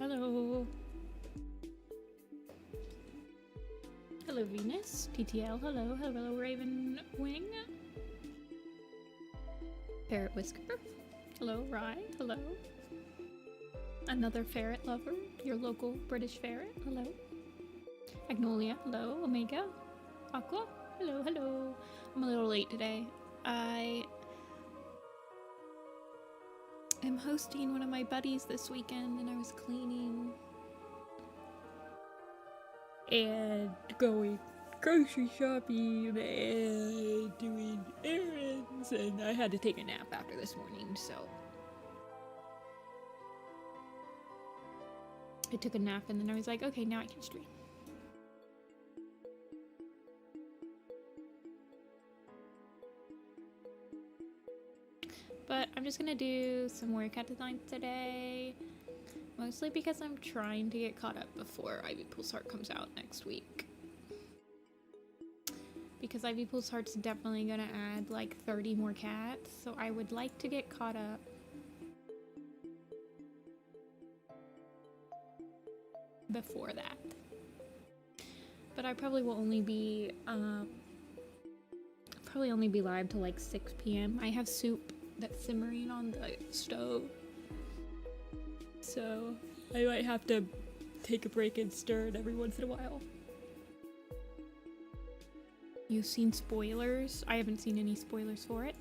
Hello. Hello, Venus. TTL. Hello. Hello, Raven Wing. Ferret Whisker. Hello, Rye. Hello. Another ferret lover. Your local British ferret. Hello. Magnolia. Hello. Omega. Aqua. Hello, hello. I'm a little late today. I am hosting one of my buddies this weekend, and I was cleaning and going grocery shopping and doing errands, and I had to take a nap after this morning, so I took a nap and then I was like, okay, now I can stream. But I'm just gonna do some workout designs today, mostly because I'm trying to get caught up before Ivy Pool's Heart comes out next week. Because Ivy Pool's Heart's definitely gonna add like 30 more cats, so I would like to get caught up before that. But I probably will only be live till like 6 p.m. I have soup that's simmering on the stove, so I might have to take a break and stir it every once in a while. You've seen spoilers? I haven't seen any spoilers for it,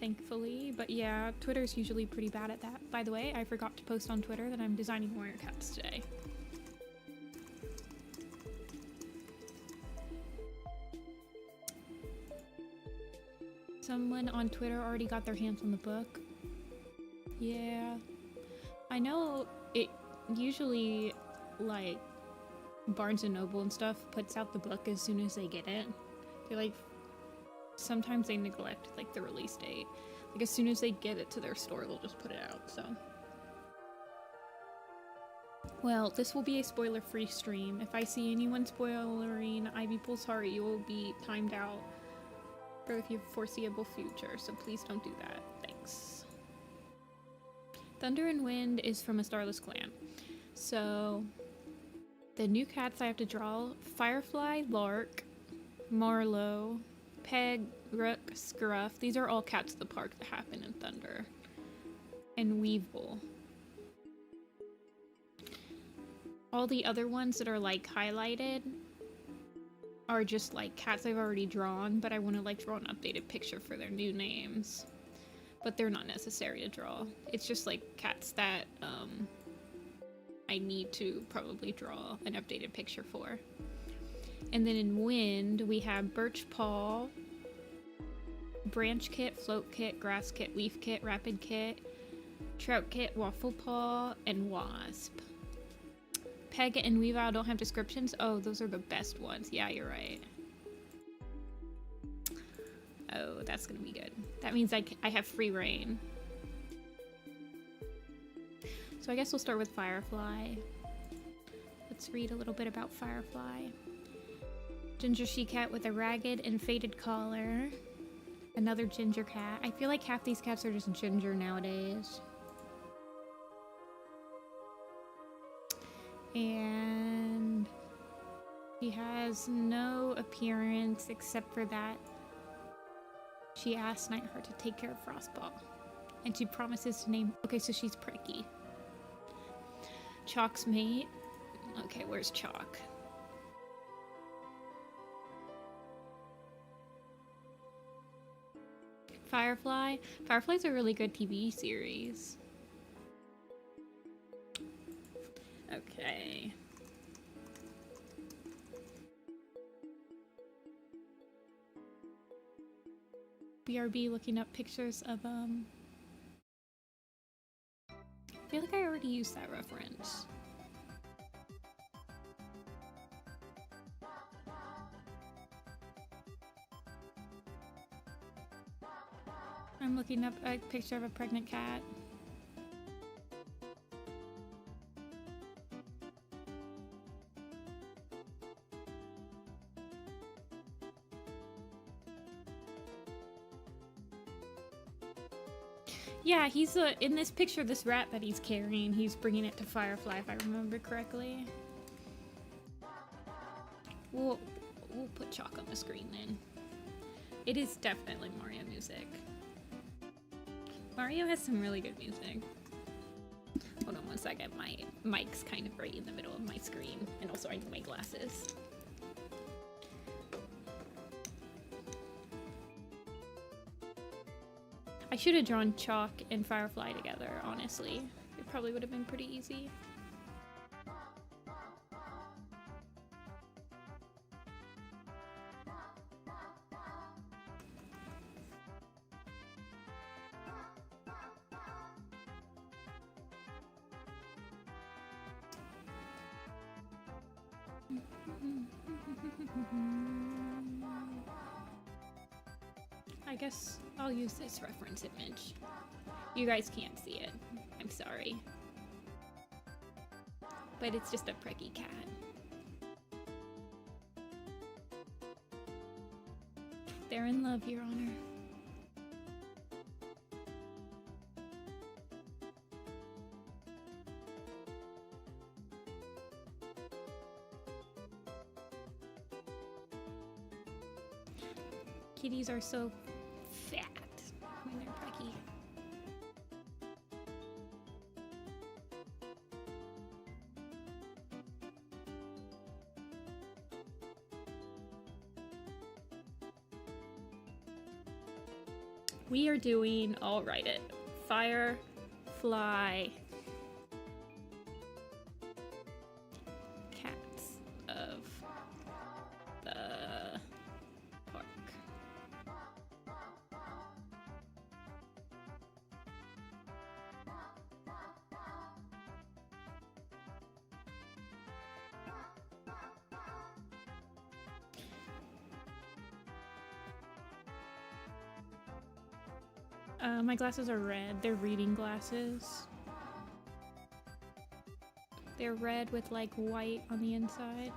thankfully, but yeah, Twitter's usually pretty bad at that. By the way, I forgot to post on Twitter that I'm designing warrior cats today. Someone on Twitter already got their hands on the book. Yeah. I know it usually, like, Barnes & Noble and stuff puts out the book as soon as they get it. They're like, sometimes they neglect, like, the release date. Like, as soon as they get it to their store, they'll just put it out, so. Well, this will be a spoiler-free stream. If I see anyone spoilering Ivy Pool's Heart, you will be timed out for the foreseeable future, so please don't do that. Thanks. Thunder and Wind is from A Starless Clan. So, the new cats I have to draw: Firefly, Lark, Marlo, Peg, Rook, Scruff. These are all cats of the park that happen in Thunder. And Weevil. All the other ones that are like highlighted are just like cats I've already drawn, but I want to like draw an updated picture for their new names. But they're not necessary to draw. It's just like cats that I need to probably draw an updated picture for. And then in Wind, we have Birch Paw, Branch Kit, Float Kit, Grass Kit, Leaf Kit, Rapid Kit, Trout Kit, Waffle Paw, and Wasp. Peg and Weavile don't have descriptions. Oh, those are the best ones. Yeah, you're right. Oh, that's gonna be good. That means I have free reign. So I guess we'll start with Firefly. Let's read a little bit about Firefly. Ginger she-cat with a ragged and faded collar. Another ginger cat. I feel like half these cats are just ginger nowadays. And she has no appearance except for that she asked Nightheart to take care of Frostball. And she promises to name... Okay, so she's pricky. Chalk's mate. Okay, where's Chalk? Firefly. Firefly's a really good TV series. Okay. BRB looking up pictures of, I feel like I already used that reference. I'm looking up a picture of a pregnant cat. Yeah, he's in this picture, this rat that he's carrying, he's bringing it to Firefly, if I remember correctly. We'll put chalk on the screen then. It is definitely Mario music. Mario has some really good music. Hold on one second, my mic's kind of right in the middle of my screen, and also I need my glasses. I should have drawn Chalk and Firefly together, honestly. It probably would have been pretty easy. I guess I'll use this reference image. You guys can't see it. I'm sorry. But it's just a preggy cat. They're in love, Your Honor. Kitties are so fat when they're preggy. We are doing, I'll write it, Firefly Cats of the Park. My glasses are red. They're reading glasses. They're red with like white on the inside.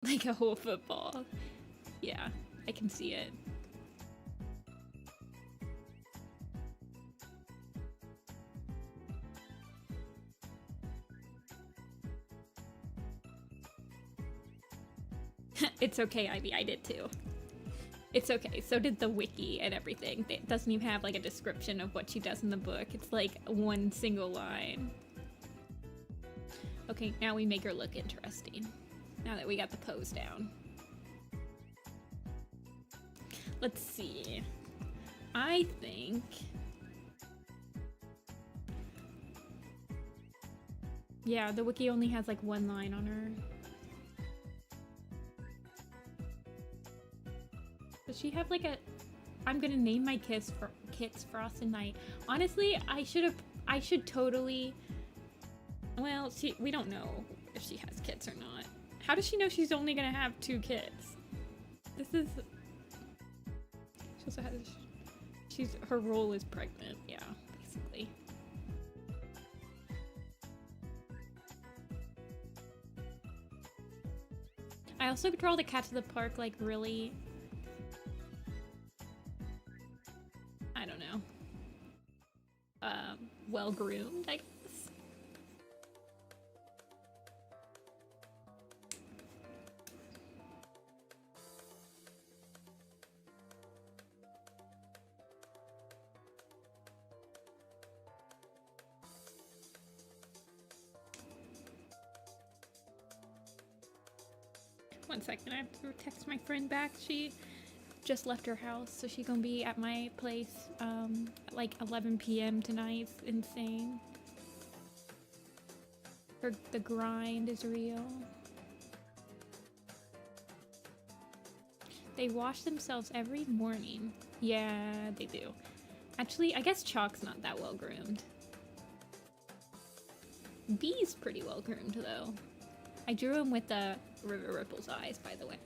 Like a whole football. Yeah, I can see it. It's okay, Ivy, I did too. It's okay, so did the wiki and everything. It doesn't even have like a description of what she does in the book. It's like one single line. Okay, now we make her look interesting. Now that we got the pose down. Let's see. I think... yeah, the wiki only has like one line on her. Does she have like a... I'm gonna name my kits Frost and Night. Honestly, I should totally... well, we don't know if she has kits or not. How does she know she's only gonna have 2 kits? This is... she also has... her role is pregnant, yeah, basically. I also draw the Cats of the Park like really... I don't know. Well-groomed, I guess. One second, I have to text my friend back. She just left her house, so she's gonna be at my place at like 11 p.m. tonight. It's insane. The grind is real. They wash themselves every morning. Yeah, they do. Actually, I guess Chalk's not that well groomed. Bee's pretty well groomed though. I drew him with the River Ripple's eyes, by the way.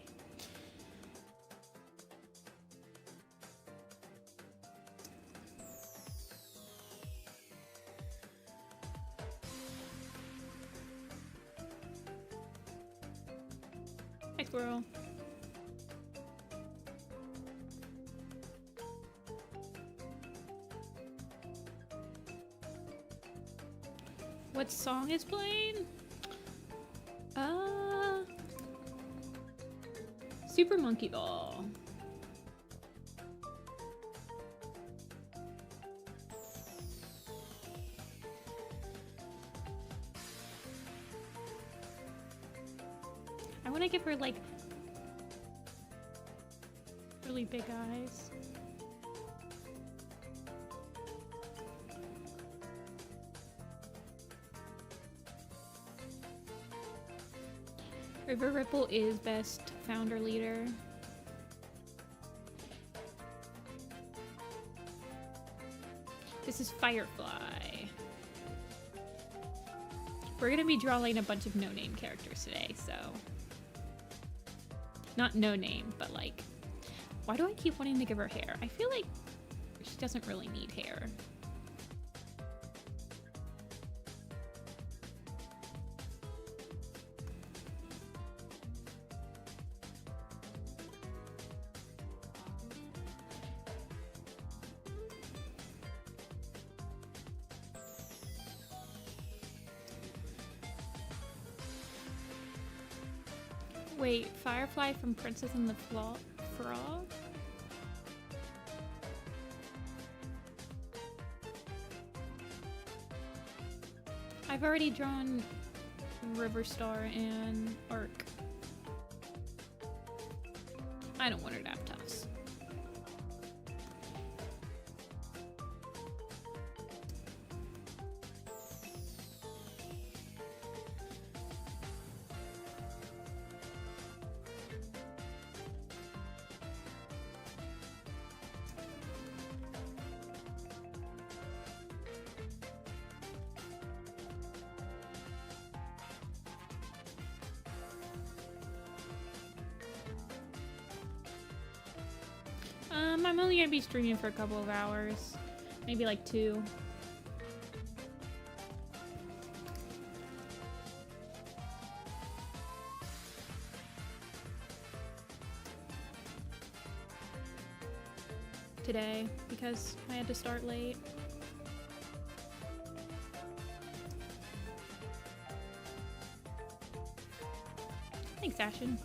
Hi, squirrel. What song is playing? Super Monkey Ball. I want to give her like really big eyes. River Ripple is best founder leader. This is Firefly. We're gonna be drawing a bunch of no-name characters today, so... Not no-name, but like... Why do I keep wanting to give her hair? I feel like she doesn't really need hair. Wait, Firefly from Princess and the Frog? I've already drawn Riverstar and Arc. I don't want her to have tufts. I'm only gonna be streaming for a couple of hours. Maybe like 2. Today, because I had to start late. Thanks, Ashen.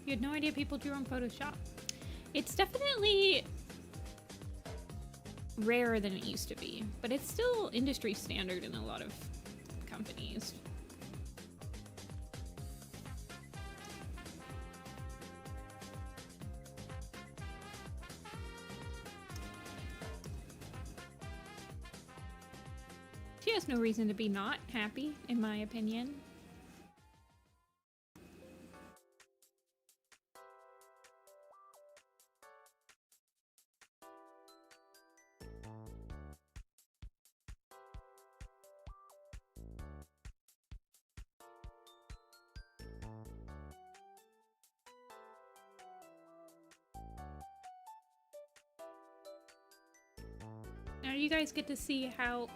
You had no idea people drew on Photoshop. It's definitely rarer than it used to be, but it's still industry standard in a lot of companies. She has no reason to be not happy, in my opinion. Now you guys get to see how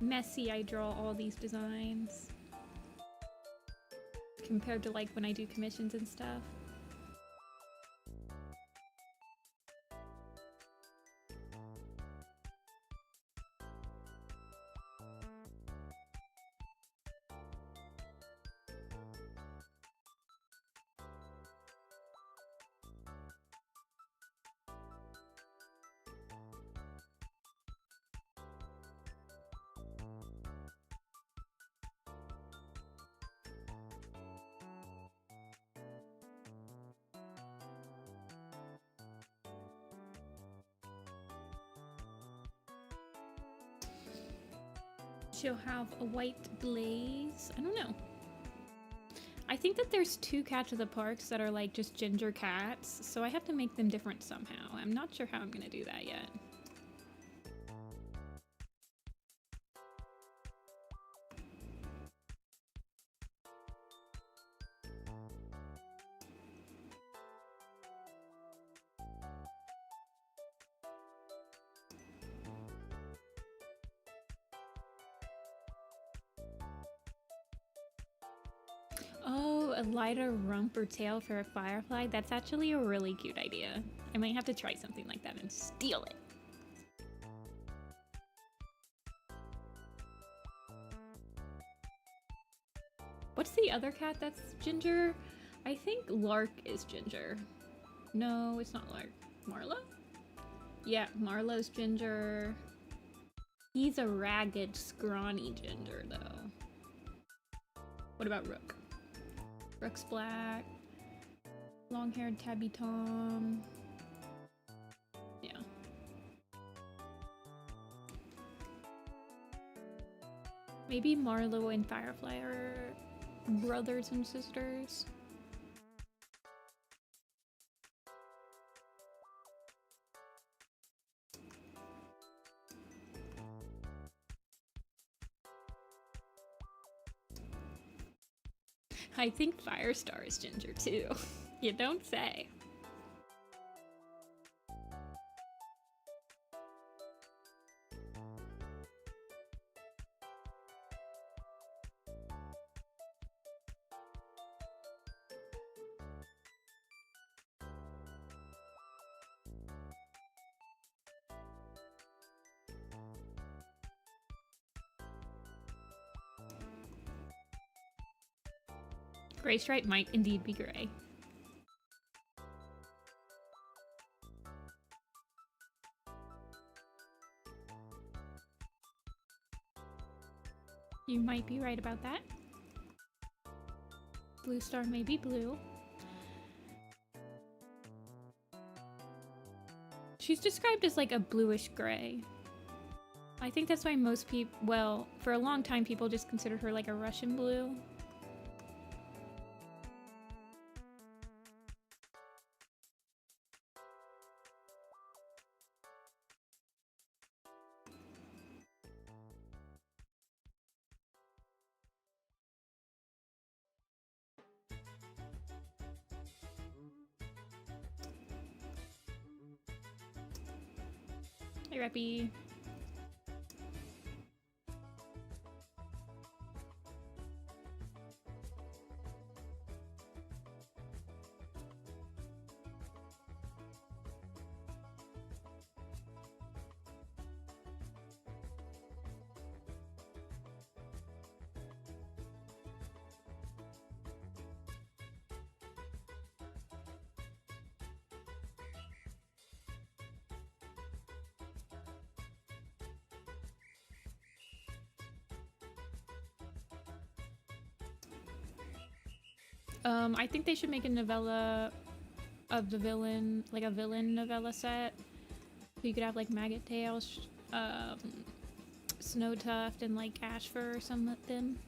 messy I draw all these designs compared to like when I do commissions and stuff. She'll have a white blaze. I don't know. I think that there's 2 cats at the parks that are like just ginger cats, so I have to make them different somehow. I'm not sure how I'm gonna do that yet. a lighter rump or tail for a Firefly? That's actually a really cute idea. I might have to try something like that and steal it. What's the other cat that's ginger? I think Lark is ginger. No, it's not Lark. Marlo? Yeah, Marlo's ginger. He's a ragged, scrawny ginger, though. What about Rook? Rook's black. Long-haired Tabby Tom. Yeah. Maybe Marlo and Firefly are brothers and sisters. I think Firestar is ginger too. You don't say. Gray stripe might indeed be gray. You might be right about that. Blue star may be blue. She's described as like a bluish gray. I think that's why most people, well, for a long time people just considered her like a Russian blue. Hey, Reppy. I think they should make a novella of the villain, like a villain novella set. So you could have like Maggot Tail, Snow Tuft, and like Ashfur or something.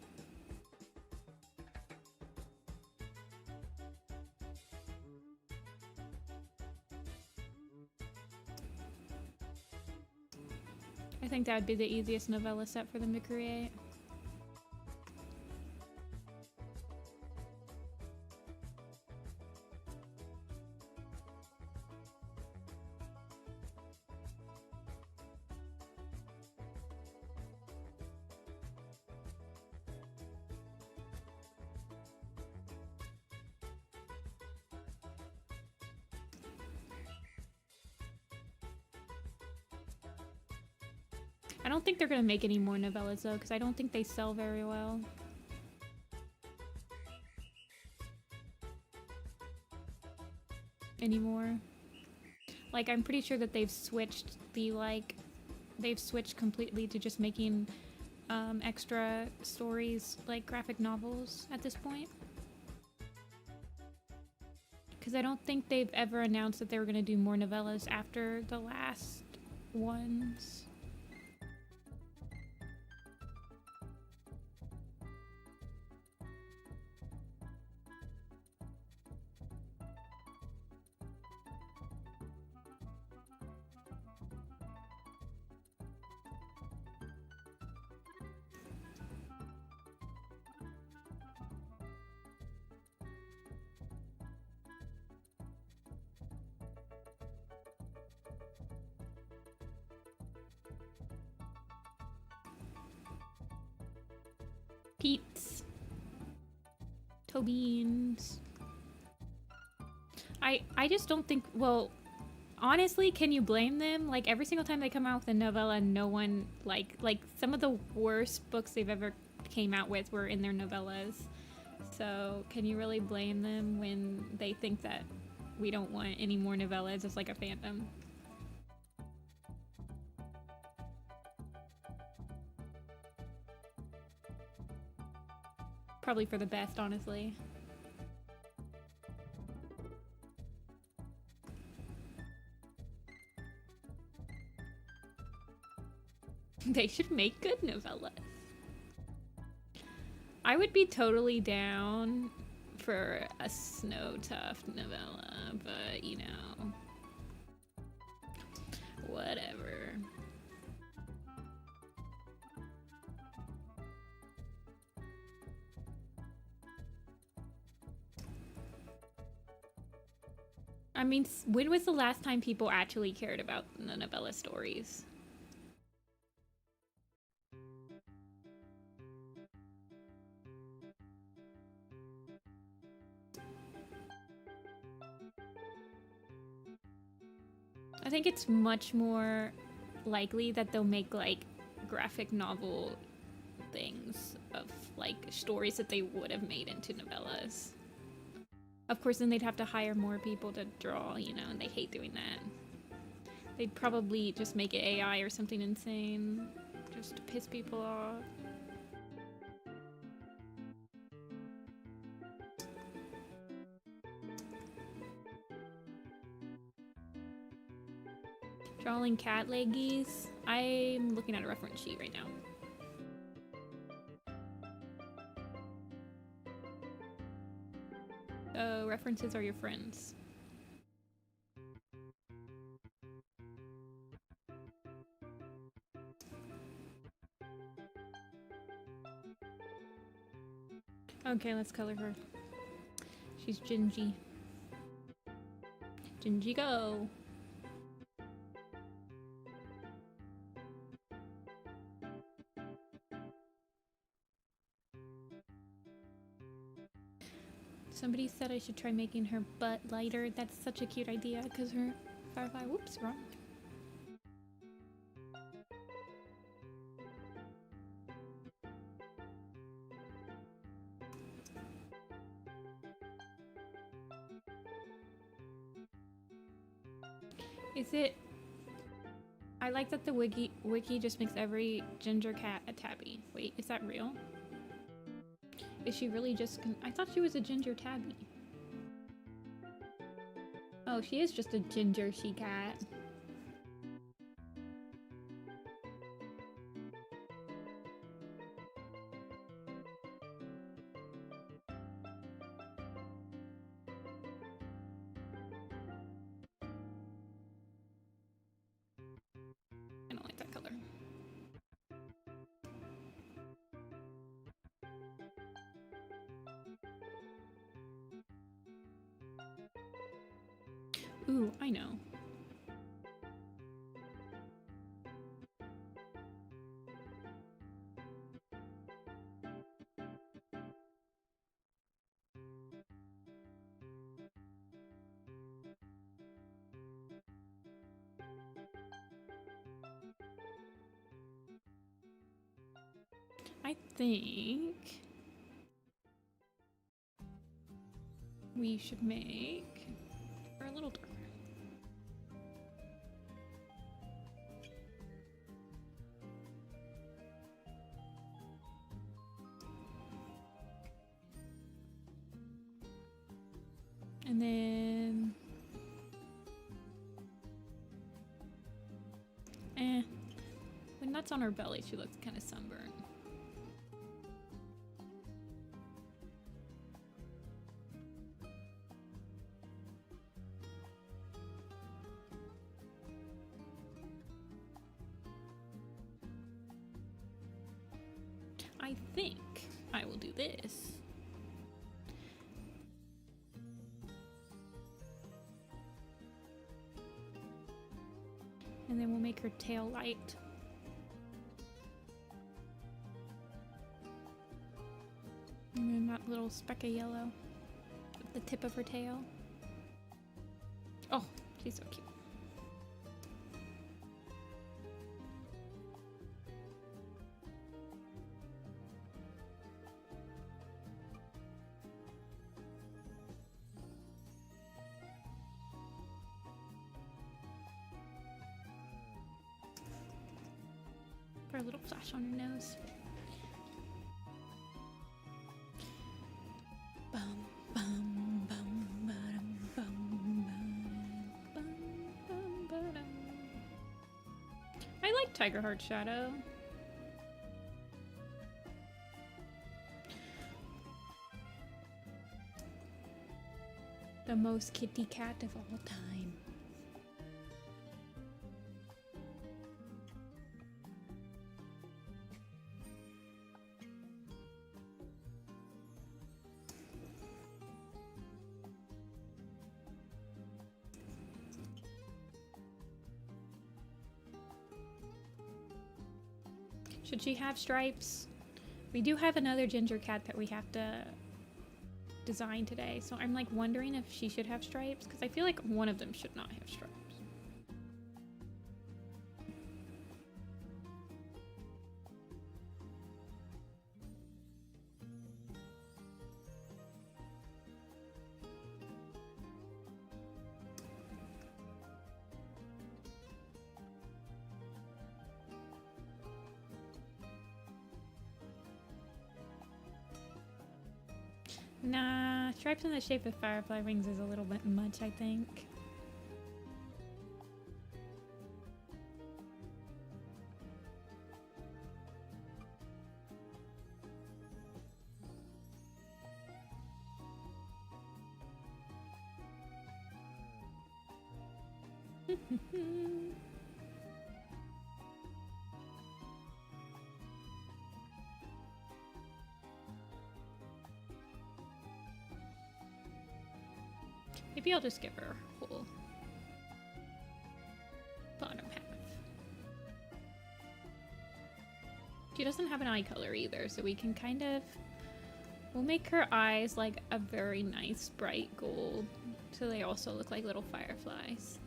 I think that would be the easiest novella set for them to create. I don't think they're gonna make any more novellas though, because I don't think they sell very well. Anymore. Like, I'm pretty sure that they've switched completely to just making extra stories, like graphic novels at this point. Because I don't think they've ever announced that they were gonna do more novellas after the last ones. Toe beans. I just don't think, well, honestly, can you blame them? Like, every single time they come out with a novella, no one, like some of the worst books they've ever came out with were in their novellas. So, can you really blame them when they think that we don't want any more novellas as like a fandom? Probably for the best, honestly. They should make good novellas. I would be totally down for a Snow Tuft novella, but you know, whatever. I mean, when was the last time people actually cared about the novella stories? I think it's much more likely that they'll make like graphic novel things of like stories that they would have made into novellas. Of course, then they'd have to hire more people to draw, you know, and they hate doing that. They'd probably just make it AI or something insane just to piss people off. Drawing cat leggies. I'm looking at a reference sheet right now. References are your friends. Okay, let's color her. She's Gingy. Gingy go! Somebody said I should try making her butt lighter. That's such a cute idea because her Firefly, whoops, wrong. Is it? I like that the wiki just makes every ginger cat a tabby. Wait, is that real? Is she really just I thought she was a ginger tabby. Oh, she is just a ginger she-cat. I don't like that color. Ooh, I know. I think we should make her a little darker. And then when that's on her belly, she looks kind of sunburned. I think I will do this. And then we'll make her tail light. And then that little speck of yellow at the tip of her tail. Oh, she's so cute. Put a little flash on her nose. I like Tiger Heart Shadow. The most kitty cat of all time. Should she have stripes? We do have another ginger cat that we have to design today, so I'm like wondering if she should have stripes, because I feel like one of them should not have stripes. Nah, stripes in the shape of Firefly rings is a little bit much, I think. Maybe I'll just give her a whole bottom half. She doesn't have an eye color either, so we can kind of... We'll make her eyes like a very nice bright gold, so they also look like little fireflies.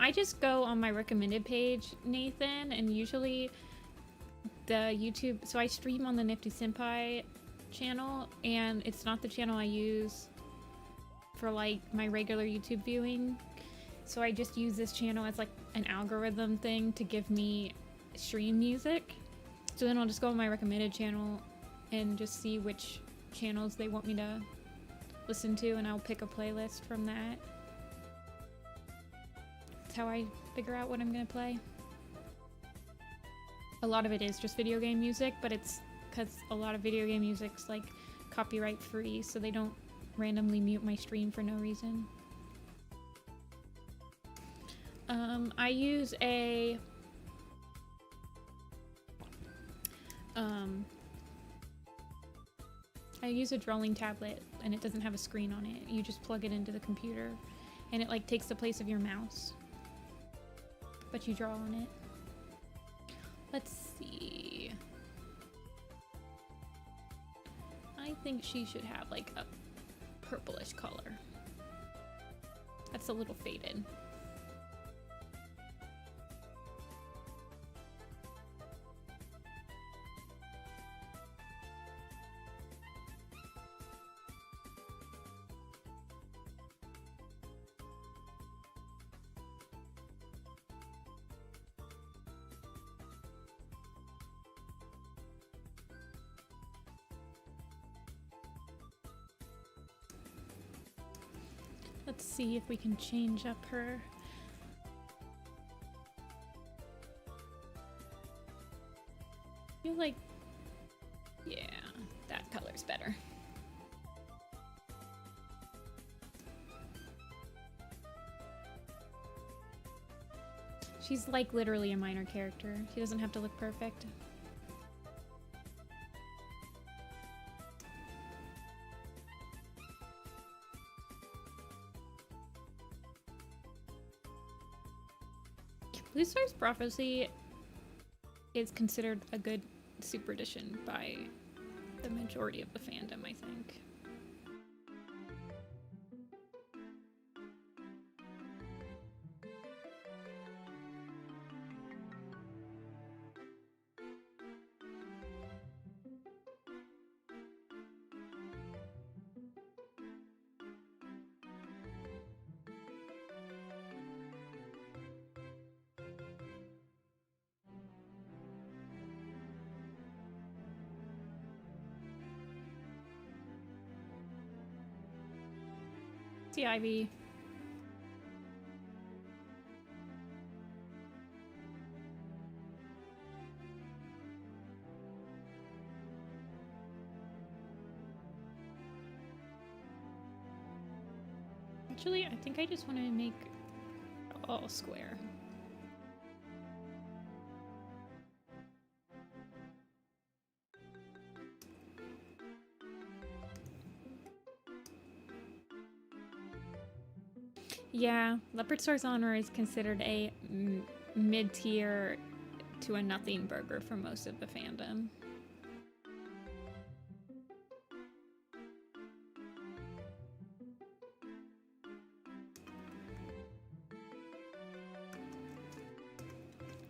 I just go on my recommended page, Nathan, and usually the YouTube, so I stream on the Nifty-Senpai channel, and it's not the channel I use for like my regular YouTube viewing, so I just use this channel as like an algorithm thing to give me stream music. So then I'll just go on my recommended channel and just see which channels they want me to listen to, and I'll pick a playlist from that. That's how I figure out what I'm gonna play. A lot of it is just video game music, but it's because a lot of video game music's like copyright free, so they don't randomly mute my stream for no reason. I use a drawing tablet, and it doesn't have a screen on it. You just plug it into the computer, and it like takes the place of your mouse. But you draw on it. Let's see. I think she should have like a purplish color. That's a little faded. Let's see if we can change up her. I feel like, yeah, that color's better. She's like literally a minor character. She doesn't have to look perfect. Blue Star's Prophecy is considered a good super edition by the majority of the fandom, I think. See Ivy. Actually, I think I just want to make all square. Yeah, Leopard Star's Honor is considered a mid-tier to a nothing burger for most of the fandom.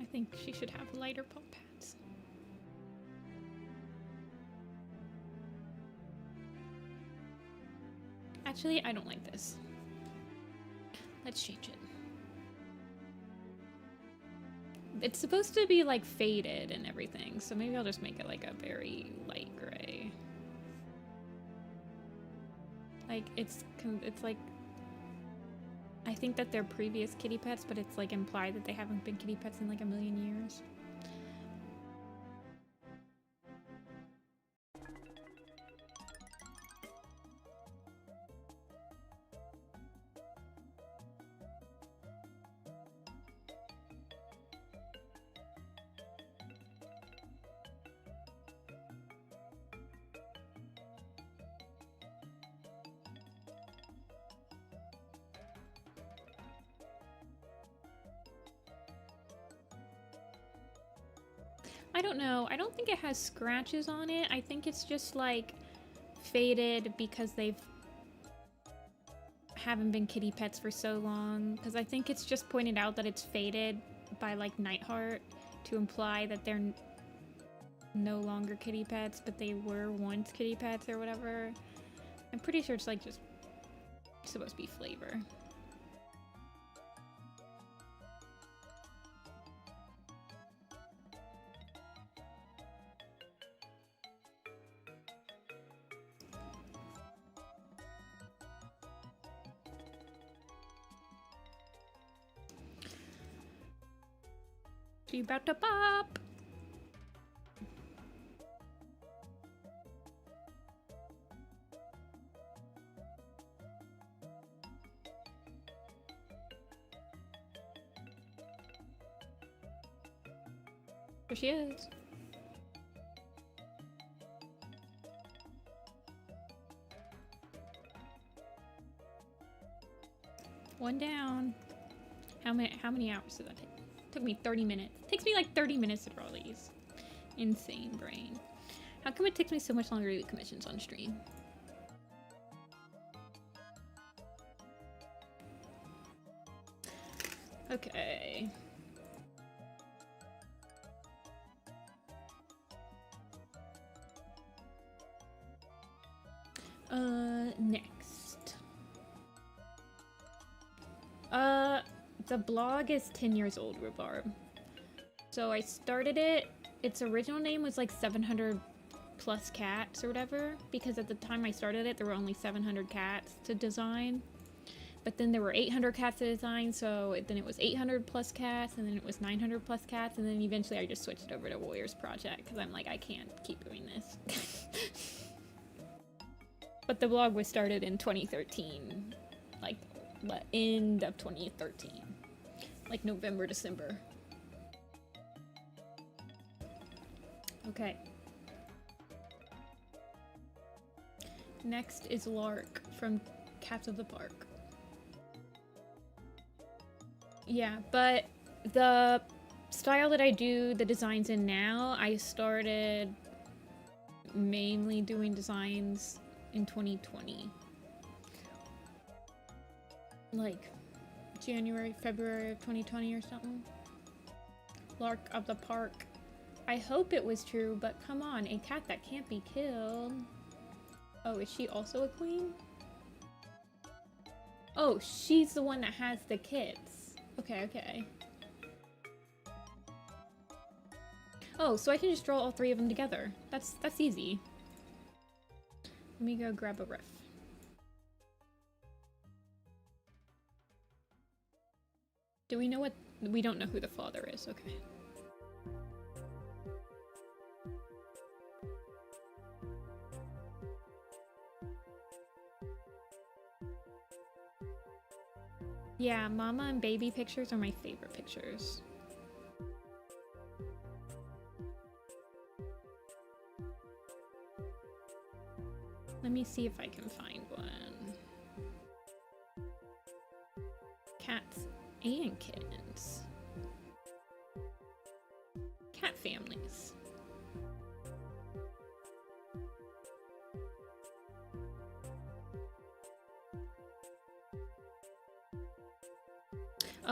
I think she should have lighter pump pads. Actually, I don't like this. Let's change it. It's supposed to be like faded and everything, so maybe I'll just make it like a very light gray. Like it's like, I think that they're previous kitty pets, but it's like implied that they haven't been kitty pets in like a million years. I don't know. I don't think it has scratches on it. I think it's just like faded because they've haven't been kitty pets for so long. Because I think it's just pointed out that it's faded by like Nightheart to imply that they're no longer kitty pets, but they were once kitty pets or whatever. I'm pretty sure it's like just supposed to be flavor. She about to pop! There she is. One down. How many hours did that take? Took me 30 minutes. Takes me like 30 minutes to draw these. Insane brain. How come it takes me so much longer to do commissions on stream? Okay. Next. The blog is 10 years old, Rhubarb. So I started it, its original name was like 700 plus cats or whatever, because at the time I started it, there were only 700 cats to design. But then there were 800 cats to design, so then it was 800 plus cats, and then it was 900 plus cats, and then eventually I just switched over to Warriors Project, because I'm like, I can't keep doing this. But the blog was started in 2013, like the end of 2013, like November, December. Okay. Next is Lark from Cats of the Park. Yeah, but the style that I do the designs in now, I started mainly doing designs in 2020. Like January, February of 2020 or something. Lark of the Park. I hope it was true, but come on, a cat that can't be killed. Oh, is she also a queen? Oh, she's the one that has the kits. Okay, okay. Oh, so I can just draw all three of them together. That's easy. Let me go grab a riff. Do we know what... We don't know who the father is, okay. Yeah, mama and baby pictures are my favorite pictures. Let me see if I can find one. Cats and kittens. Cat families.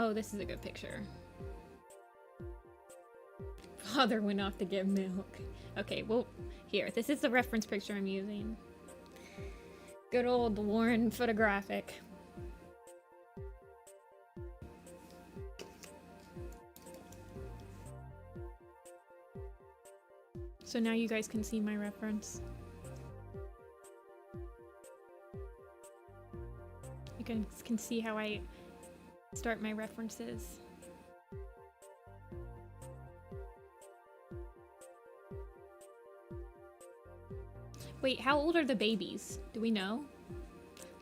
Oh, this is a good picture. Father went off to get milk. Okay, well, here. This is the reference picture I'm using. Good old Warren Photographic. So now you guys can see my reference. You can see how I start my references. Wait, how old are the babies? Do we know?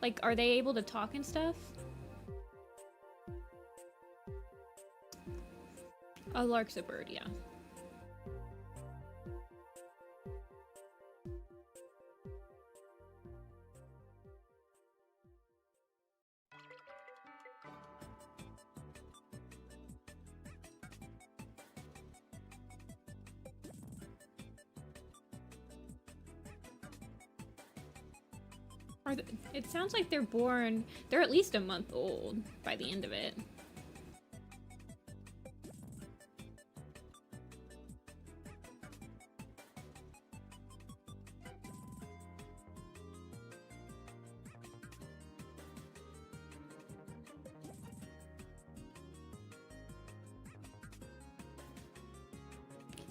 Like, are they able to talk and stuff? A lark's a bird, yeah. It sounds like they're at least a month old by the end of it.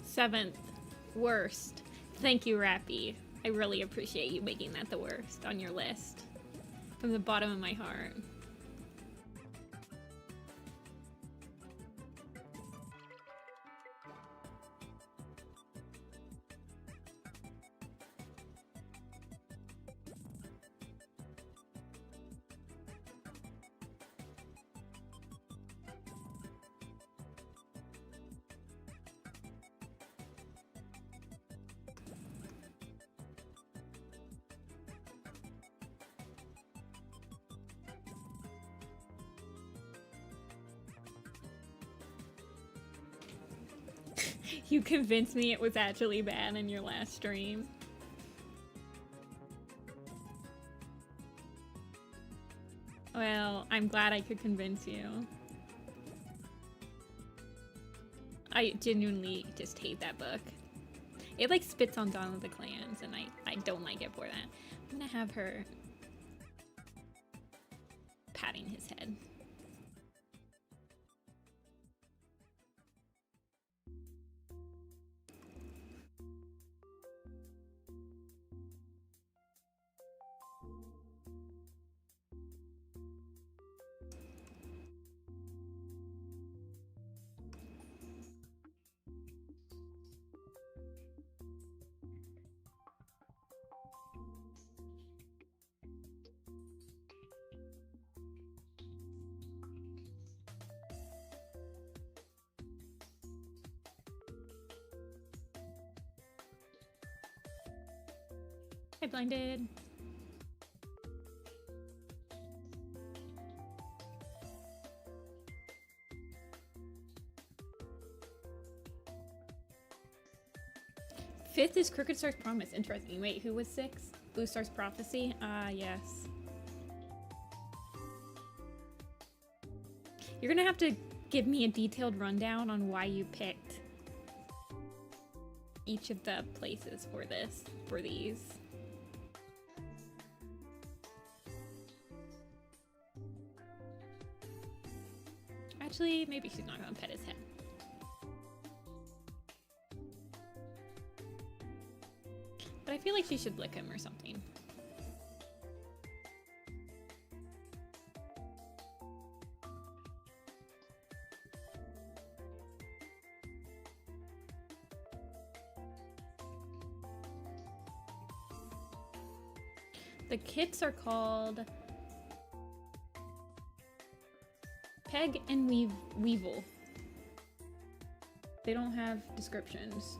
Seventh worst. Thank you, Rappy. I really appreciate you making that the worst on your list. From the bottom of my heart. You convinced me it was actually bad in your last stream. Well, I'm glad I could convince you. I genuinely just hate that book. It like spits on Dawn of the Clans, and I don't like it for that. I'm gonna have her patting his head. I blinded. Fifth is Crooked Star's Promise. Interesting. Wait, who was 6? Blue Star's Prophecy? Ah, yes. You're gonna have to give me a detailed rundown on why you picked each of the places for these. Actually, maybe she's not gonna pet his head. But I feel like she should lick him or something. The kits are called Peg and Weevil. They don't have descriptions.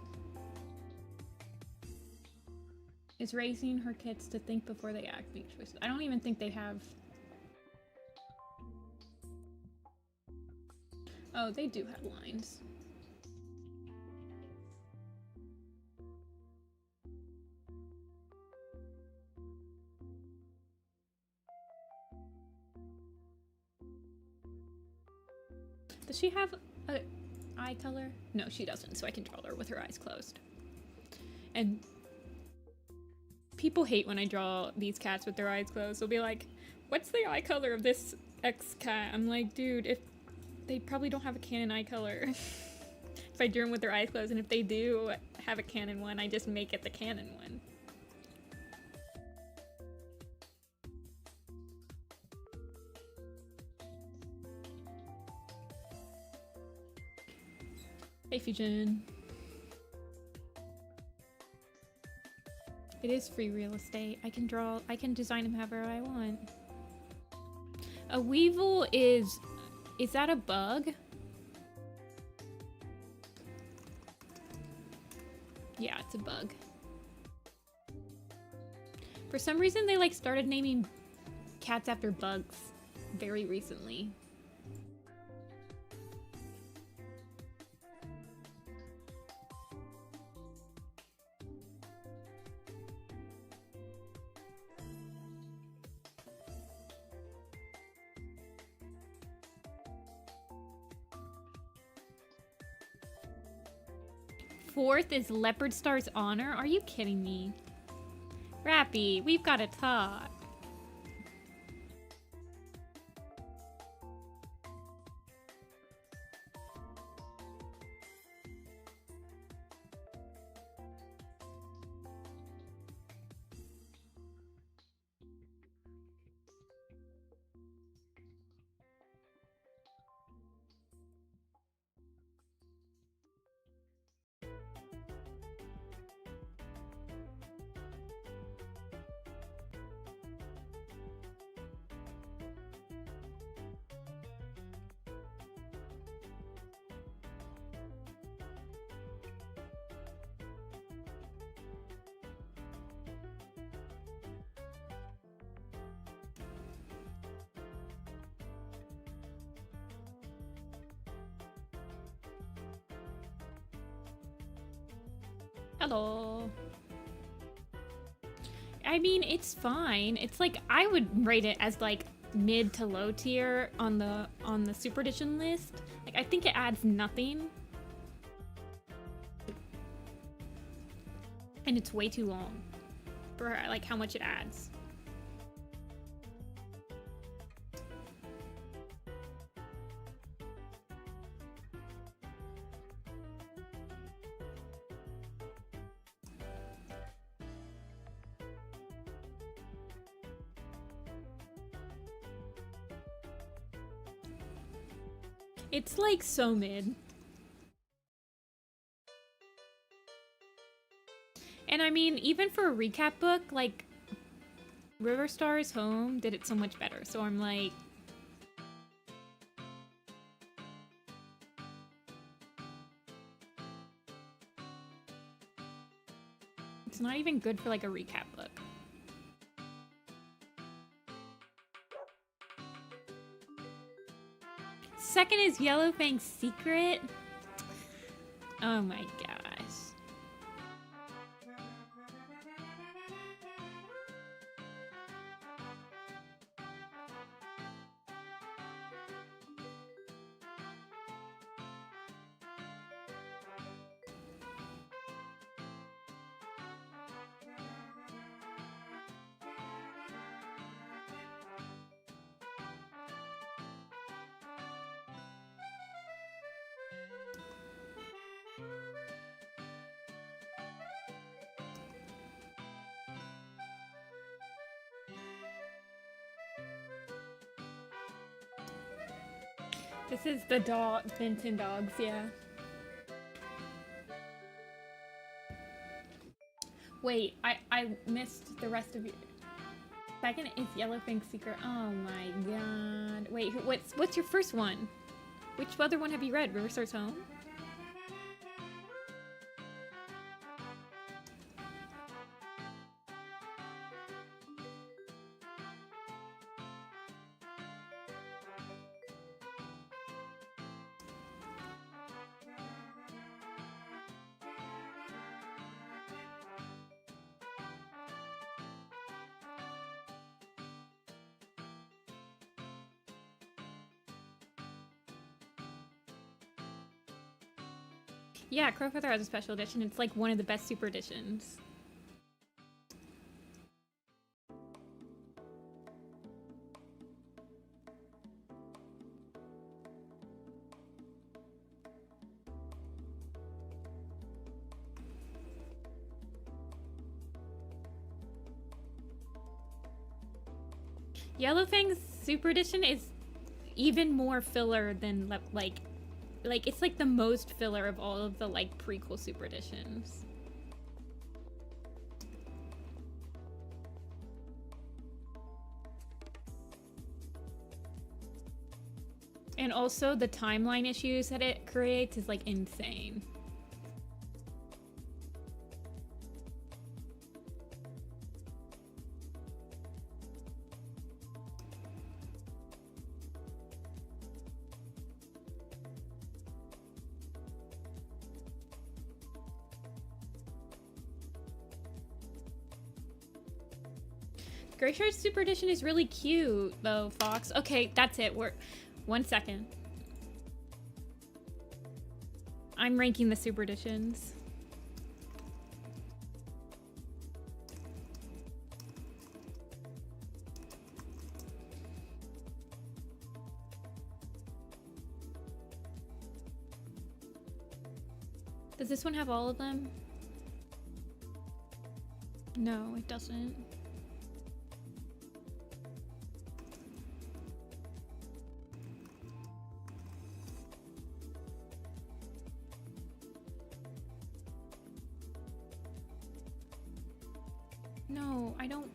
Is raising her kits to think before they act, make choices. I don't even think they have... Oh, they do have lines. Does she have a eye color? No, she doesn't, so I can draw her with her eyes closed. And people hate when I draw these cats with their eyes closed. They'll be like, what's the eye color of this X cat? I'm like, dude, if they probably don't have a canon eye color. If I drew them with their eyes closed, and if they do have a canon one, I just make it the canon one. Hey, Fusion. It is free real estate. I can design them however I want. A weevil is that a bug? Yeah, it's a bug. For some reason, they like started naming cats after bugs very recently. Fourth is Leopard Star's Honor. Are you kidding me? Rappy, we've got to talk. Hello. I mean, it's fine. It's like, I would rate it as like mid to low tier on the super edition list. Like, I think it adds nothing. And it's way too long for like how much it adds. It's like so mid. And I mean, even for a recap book, like River Star's Home did it so much better. So I'm like, it's not even good for like a recap book. second is Yellowfang's Secret. Oh my gosh. This is the dog, Benton dogs, yeah. Wait, I missed the rest of you. Second is Yellowfang's Secret. Oh my god. Wait, what's your first one? Which other one have you read? River Starts Home? Yeah, Crowfeather has a special edition. It's like one of the best super editions. Yellowfang's super edition is even more filler than like it's like the most filler of all of the like prequel super editions. And also the timeline issues that it creates is like insane. Greyshard's super edition is really cute though, Fox. Okay, that's it. We're 1 second. I'm ranking the super editions. Does this one have all of them? No, it doesn't. No, I don't.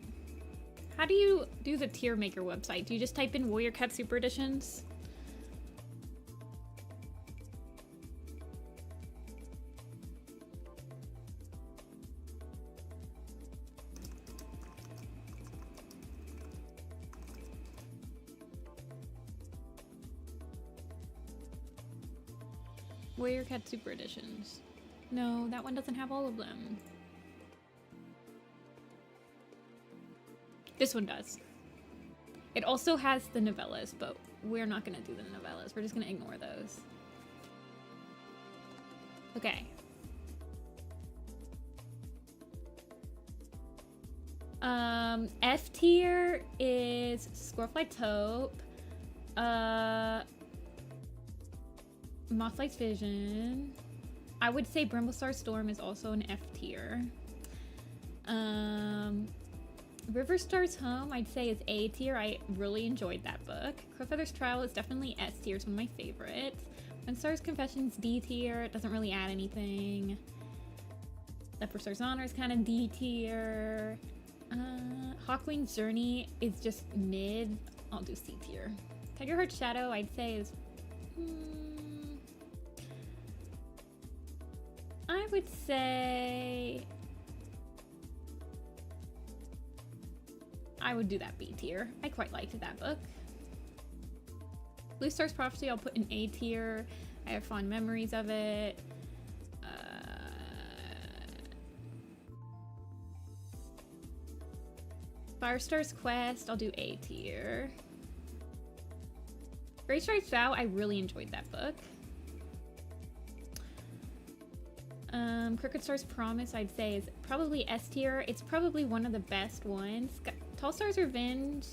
How do you do the tier maker website? Do you just type in Warrior Cat Super Editions? Warrior Cat Super Editions. No, that one doesn't have all of them. This one does. It also has the novellas, but we're not gonna do the novellas. We're just gonna ignore those. Okay. F tier is Scorefly Taupe, Mothlight's Vision. I would say Brimblestar Storm is also an F tier. River Star's Home, I'd say, is A tier. I really enjoyed that book. Crowfeather's Trial is definitely S tier. It's one of my favorites. One Star's Confession's D tier. It doesn't really add anything. Leper Star's Honor is kind of D tier. Hawkwing's Journey is just mid. I'll do C tier. Tiger Heart's Shadow, I'd say, is... I would say... I would do that B tier. I quite liked that book. Blue Star's Prophecy, I'll put in A tier. I have fond memories of it. Firestar's Quest, I'll do A tier. Grey Stripes Vow, I really enjoyed that book. Crooked Star's Promise, I'd say, is probably S tier. It's probably one of the best ones. Tall Star's Revenge,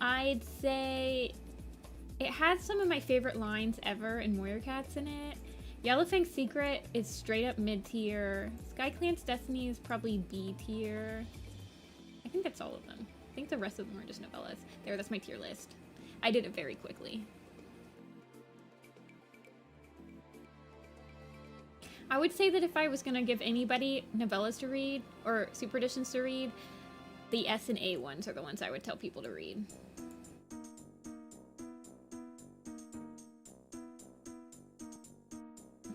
I'd say it has some of my favorite lines ever in Warrior Cats in it. Yellowfang's Secret is straight up mid tier. SkyClan's Destiny is probably B tier. I think that's all of them. I think the rest of them are just novellas. There, that's my tier list. I did it very quickly. I would say that if I was gonna give anybody novellas to read, or super editions to read, the S and A ones are the ones I would tell people to read.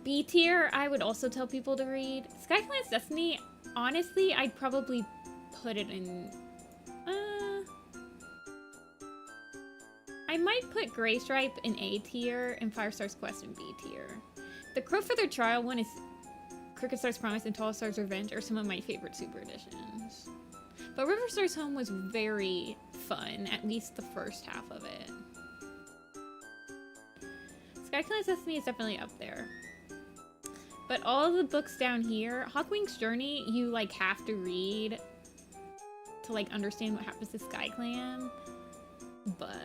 B tier, I would also tell people to read. SkyClan's Destiny, honestly, I'd probably put it in... I might put Grey Stripe in A tier and Firestar's Quest in B tier. The Crowfeather Trial one is Crooked Star's Promise and Tall Star's Revenge are some of my favorite super editions. But River Star's Home was very fun, at least the first half of it. SkyClan's Destiny is definitely up there. But all of the books down here, Hawkwing's Journey, you like have to read to like understand what happens to SkyClan. But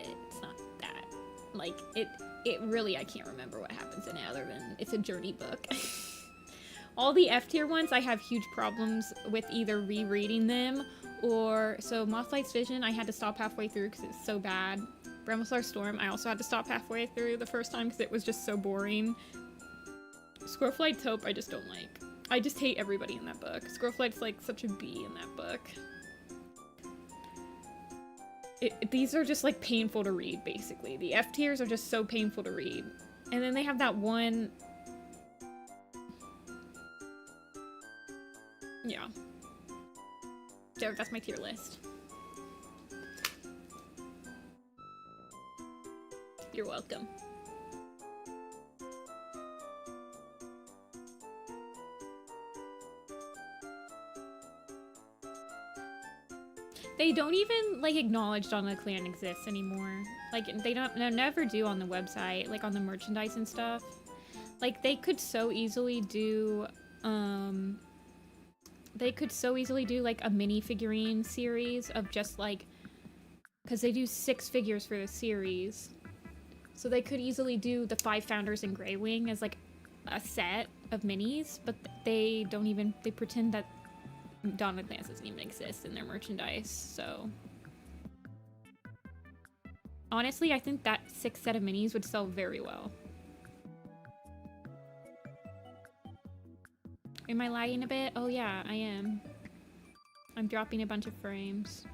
it's not that. Like, it really, I can't remember what happens in it other than it's a journey book. All the F tier ones, I have huge problems with either rereading them or... So, Mothlight's Vision, I had to stop halfway through because it's so bad. Bramblestar Storm, I also had to stop halfway through the first time because it was just so boring. Squirrelflight Taupe, I just don't like. I just hate everybody in that book. Squirrelflight's like such a B in that book. These are just like painful to read, basically. The F tiers are just so painful to read. And then they have that one... Yeah. There, that's my tier list. You're welcome. They don't even, like, acknowledge Dawn of the Clan exists anymore. Like, they never do on the website, like, on the merchandise and stuff. Like, they could so easily do, like, a mini figurine series of just, like, because they do 6 figures for the series. So they could easily do the 5 Founders and Grey Wing as, like, a set of minis, but they don't even, they pretend that Dawn of the Clans doesn't even exist in their merchandise, so... Honestly, I think that 6 set of minis would sell very well. Am I lagging a bit? Oh yeah, I am. I'm dropping a bunch of frames.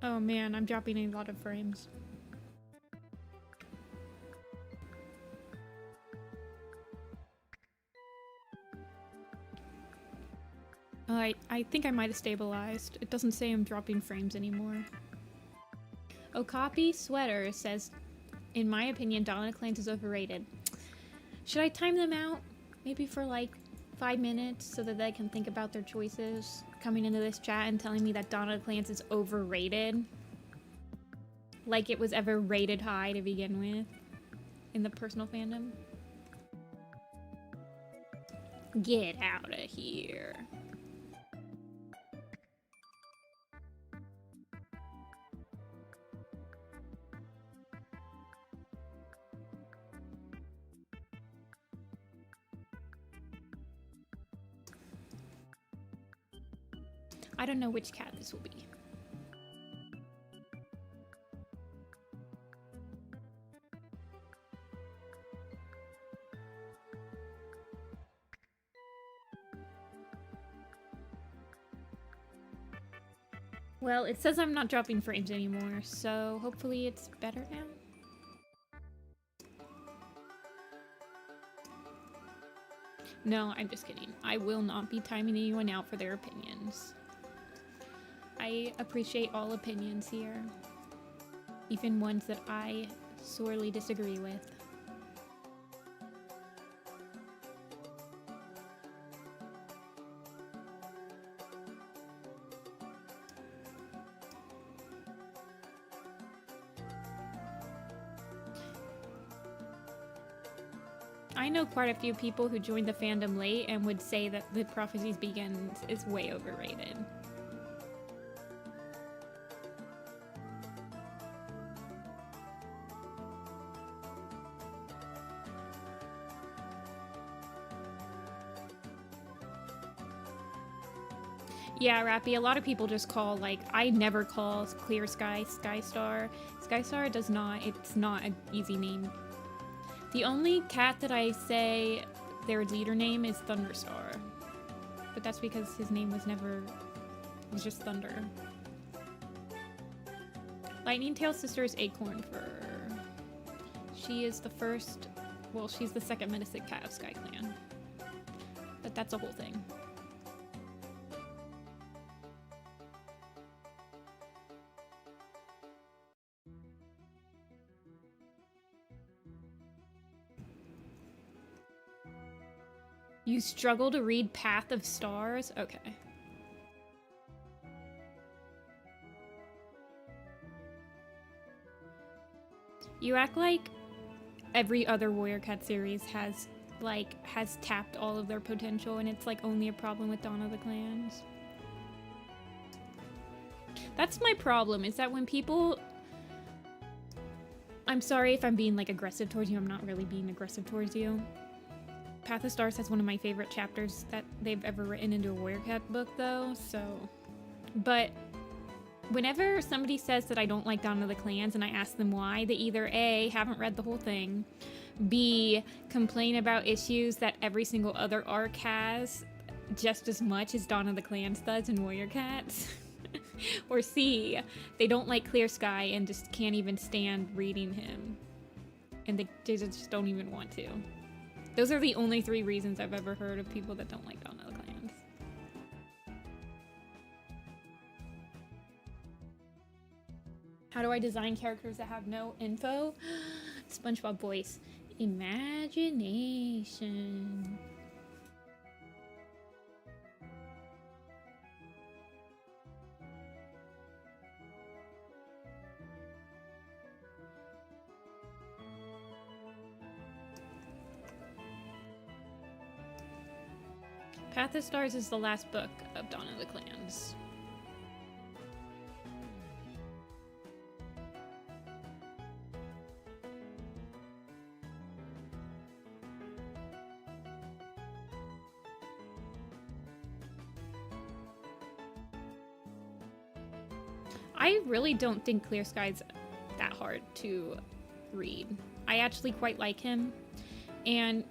Oh man, I'm dropping a lot of frames. I think I might have stabilized. It doesn't say I'm dropping frames anymore. Okapi Sweater says, in my opinion, Dawn of the Clans is overrated. Should I time them out? Maybe for like 5 minutes so that they can think about their choices? Coming into this chat and telling me that Dawn of the Clans is overrated. Like it was ever rated high to begin with in the personal fandom. Get out of here. I don't know which cat this will be. Well, it says I'm not dropping frames anymore, so hopefully it's better now. No, I'm just kidding. I will not be timing anyone out for their opinions. I appreciate all opinions here, even ones that I sorely disagree with. I know quite a few people who joined the fandom late and would say that The Prophecies Begins is way overrated. Yeah, Rappy, a lot of people just call, like, I never call Clear Sky Skystar. Skystar does not, it's not an easy name. The only cat that I say their leader name is Thunderstar. But that's because his name was never, it was just Thunder. Lightning Tail's sister is Acorn Fur. She is the first, well, she's the second medicine cat of Sky Clan. But that's a whole thing. You struggle to read Path of Stars? Okay. You act like every other Warrior Cat series has tapped all of their potential, and it's like only a problem with Dawn of the Clans. That's my problem, is that when people... I'm sorry if I'm being like aggressive towards you, I'm not really being aggressive towards you. Path of Stars has one of my favorite chapters that they've ever written into a Warrior Cat book, though, so... But whenever somebody says that I don't like Dawn of the Clans and I ask them why, they either A, haven't read the whole thing, B, complain about issues that every single other arc has just as much as Dawn of the Clans does in Warrior Cats, or C, they don't like Clear Sky and just can't even stand reading him, and they just don't even want to. Those are the only 3 reasons I've ever heard of people that don't like Dawn of the Clans. How do I design characters that have no info? SpongeBob voice. Imagination. Path of Stars is the last book of Dawn of the Clans. I really don't think Clear Sky's that hard to read. I actually quite like him, and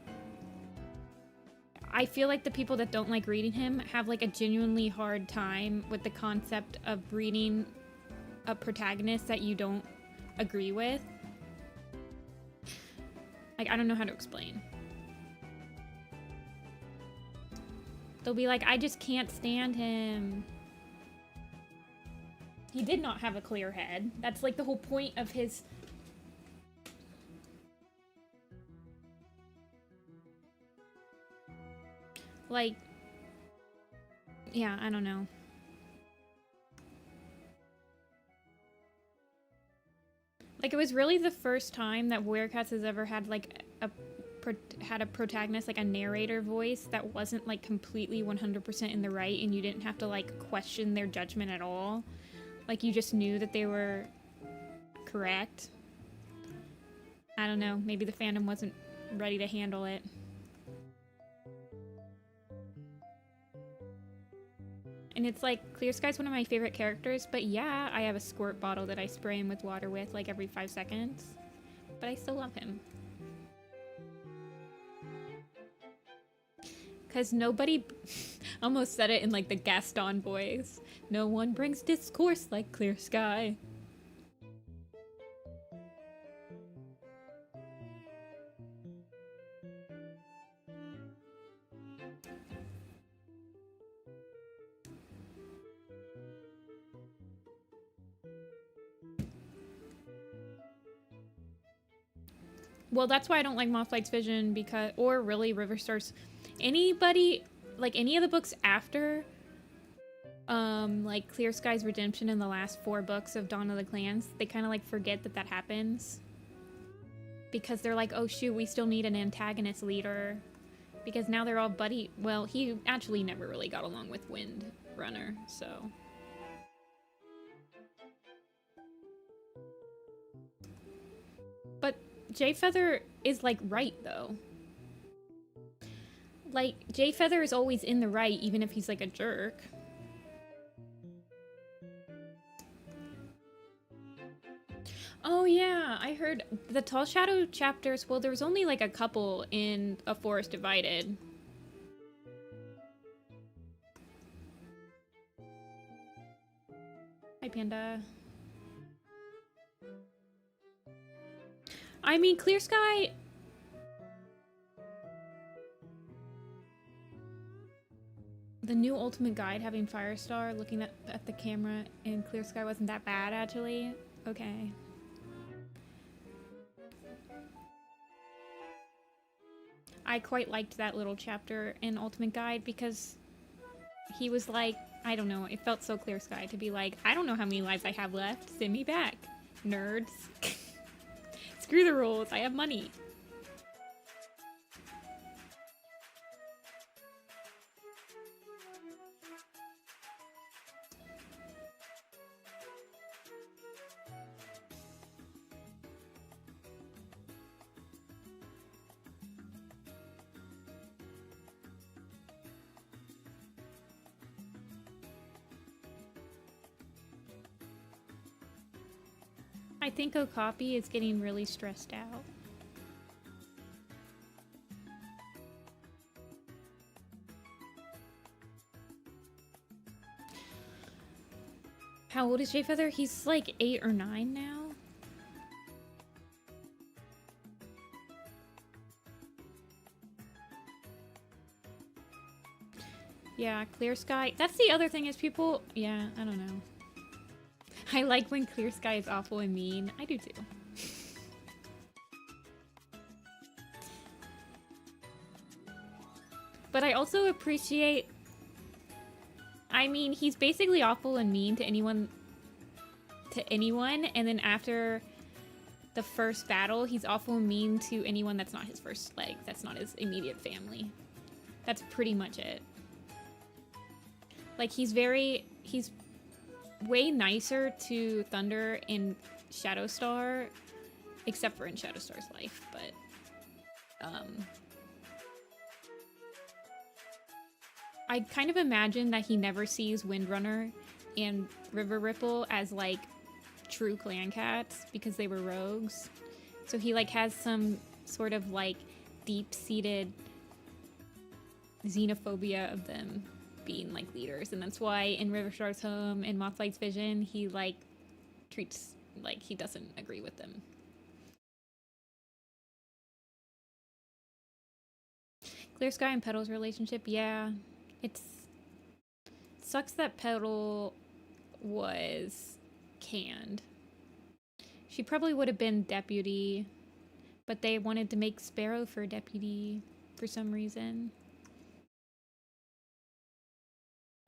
I feel like the people that don't like reading him have like a genuinely hard time with the concept of reading a protagonist that you don't agree with. Like, I don't know how to explain. They'll be like, I just can't stand him. He did not have a clear head. That's like the whole point of his... Like, yeah, I don't know. Like, it was really the first time that Warrior Cats has ever had, like, a protagonist, like a narrator voice that wasn't, like, completely 100% in the right, and you didn't have to, like, question their judgment at all. Like, you just knew that they were correct. I don't know, maybe the fandom wasn't ready to handle it. And it's like, Clear Sky's one of my favorite characters, but yeah, I have a squirt bottle that I spray him with water with like every 5 seconds. But I still love him. Because nobody... almost said it in like the Gaston voice. No one brings discourse like clear sky. Well, that's why I don't like Mothlight's Vision, because, or really Riverstar's, anybody, like any of the books after, like Clear Sky's Redemption in the last 4 books of Dawn of the Clans, they kind of like forget that that happens. Because they're like, oh shoot, we still need an antagonist leader. Because now they're all buddy, well, he actually never really got along with Wind Runner, so. But Jay Feather is like right though. Like, Jay Feather is always in the right, even if he's like a jerk. Oh yeah, I heard the Tall Shadow chapters, well, there was only like a couple in A Forest Divided. Hi, Panda. I mean, Clear Sky... The new Ultimate Guide having Firestar looking at the camera in Clear Sky wasn't that bad, actually. Okay. I quite liked that little chapter in Ultimate Guide because he was like, I don't know, it felt so Clear Sky to be like, I don't know how many lives I have left. Send me back, nerds. Screw the rules, I have money. I think Okapi is getting really stressed out. How old is Jay Feather? He's like 8 or 9 now. Yeah, Clear Sky. That's the other thing is people... Yeah, I don't know. I like when Clear Sky is awful and mean. I do too. But I also appreciate... I mean, he's basically awful and mean to anyone, and then after the first battle, he's awful and mean to anyone that's not his first, like, that's not his immediate family. That's pretty much it. Like, he's way nicer to Thunder in Shadowstar, except for in Shadowstar's life, but, I kind of imagine that he never sees Windrunner and River Ripple as, like, true clan cats because they were rogues. So he, like, has some sort of, like, deep-seated xenophobia of them being, like, leaders. And that's why in Riverstar's Home and Mothlight's Vision, he, like, treats, like, he doesn't agree with them. Clear Sky and Petal's relationship, yeah. It sucks that Petal was canned. She probably would have been deputy, but they wanted to make Sparrow for deputy for some reason.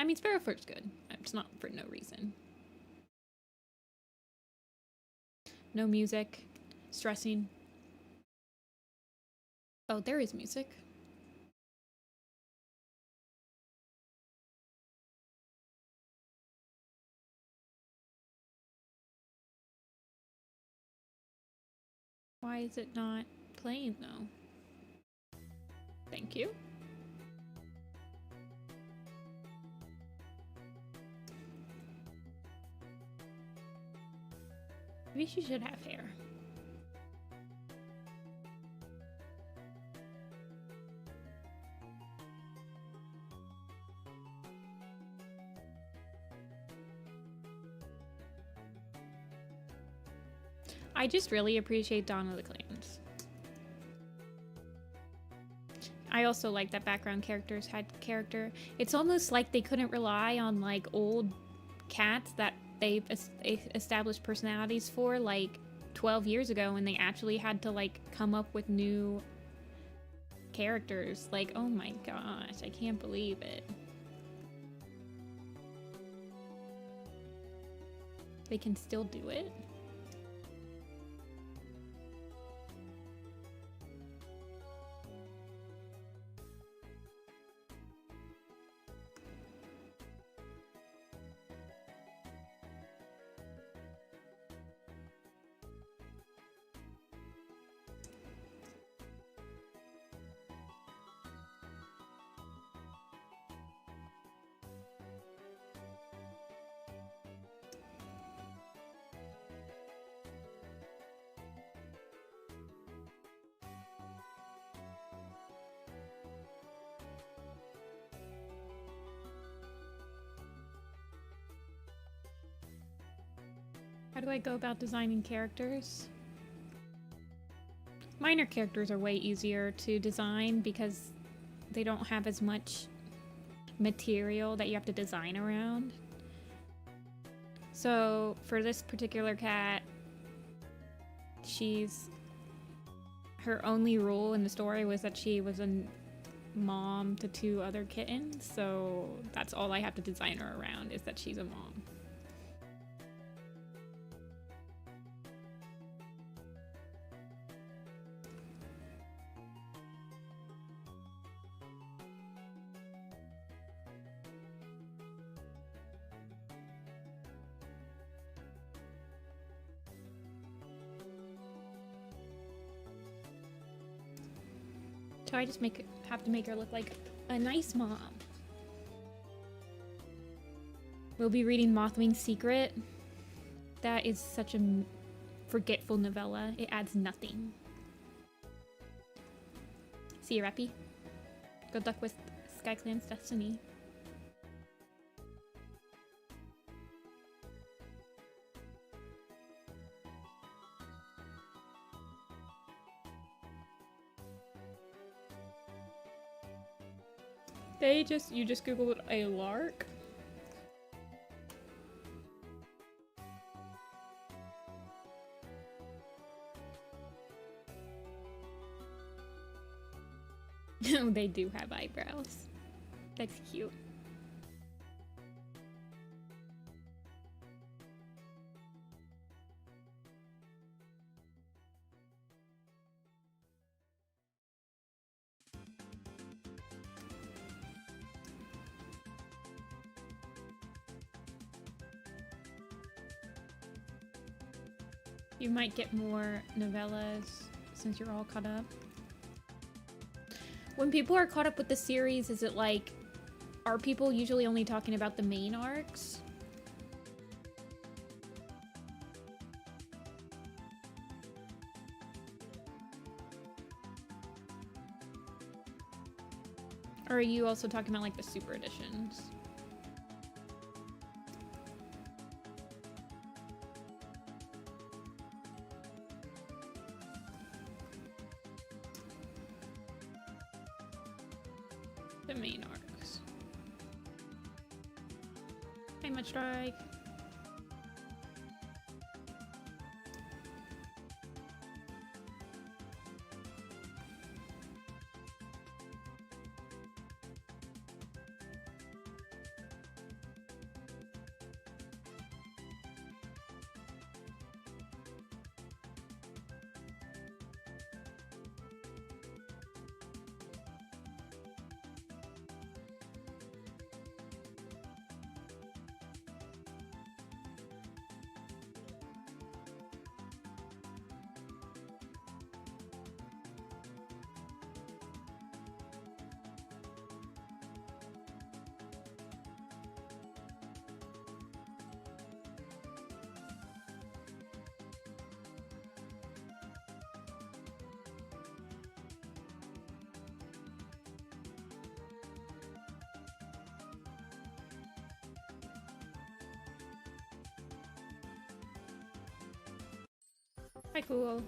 I mean, Sparrowford's good. It's not for no reason. No music. Stressing. Oh, there is music. Why is it not playing, though? Thank you. Maybe she should have hair. I just really appreciate Dawn of the Clans. I also like that background characters had character. It's almost like they couldn't rely on like old cats that they've established personalities for like 12 years ago, and they actually had to like come up with new characters. Like, oh my gosh, I can't believe it. They can still do it. How do I go about designing characters? Minor characters are way easier to design because they don't have as much material that you have to design around. So for this particular cat, her only rule in the story was that she was a mom to 2 other kittens, so that's all I have to design her around, is that she's a mom. So I just have to make her look like a nice mom. We'll be reading Mothwing's Secret. That is such a forgetful novella. It adds nothing. See you, Rappy. Good luck with SkyClan's Destiny. You just googled a lark? Oh, they do have eyebrows. That's cute. You might get more novellas since you're all caught up. When people are caught up with the series, is it like, are people usually only talking about the main arcs? Or are you also talking about like the super editions? The main arcs. Hey, much strike. Hi, cool.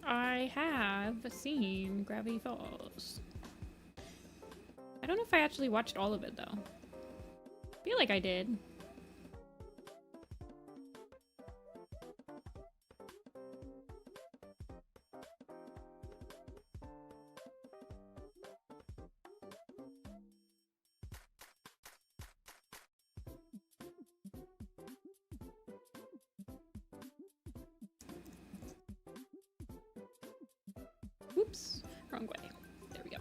I have seen Gravity Falls. I don't know if I actually watched all of it, though. I feel like I did. Oops, wrong way. There we go.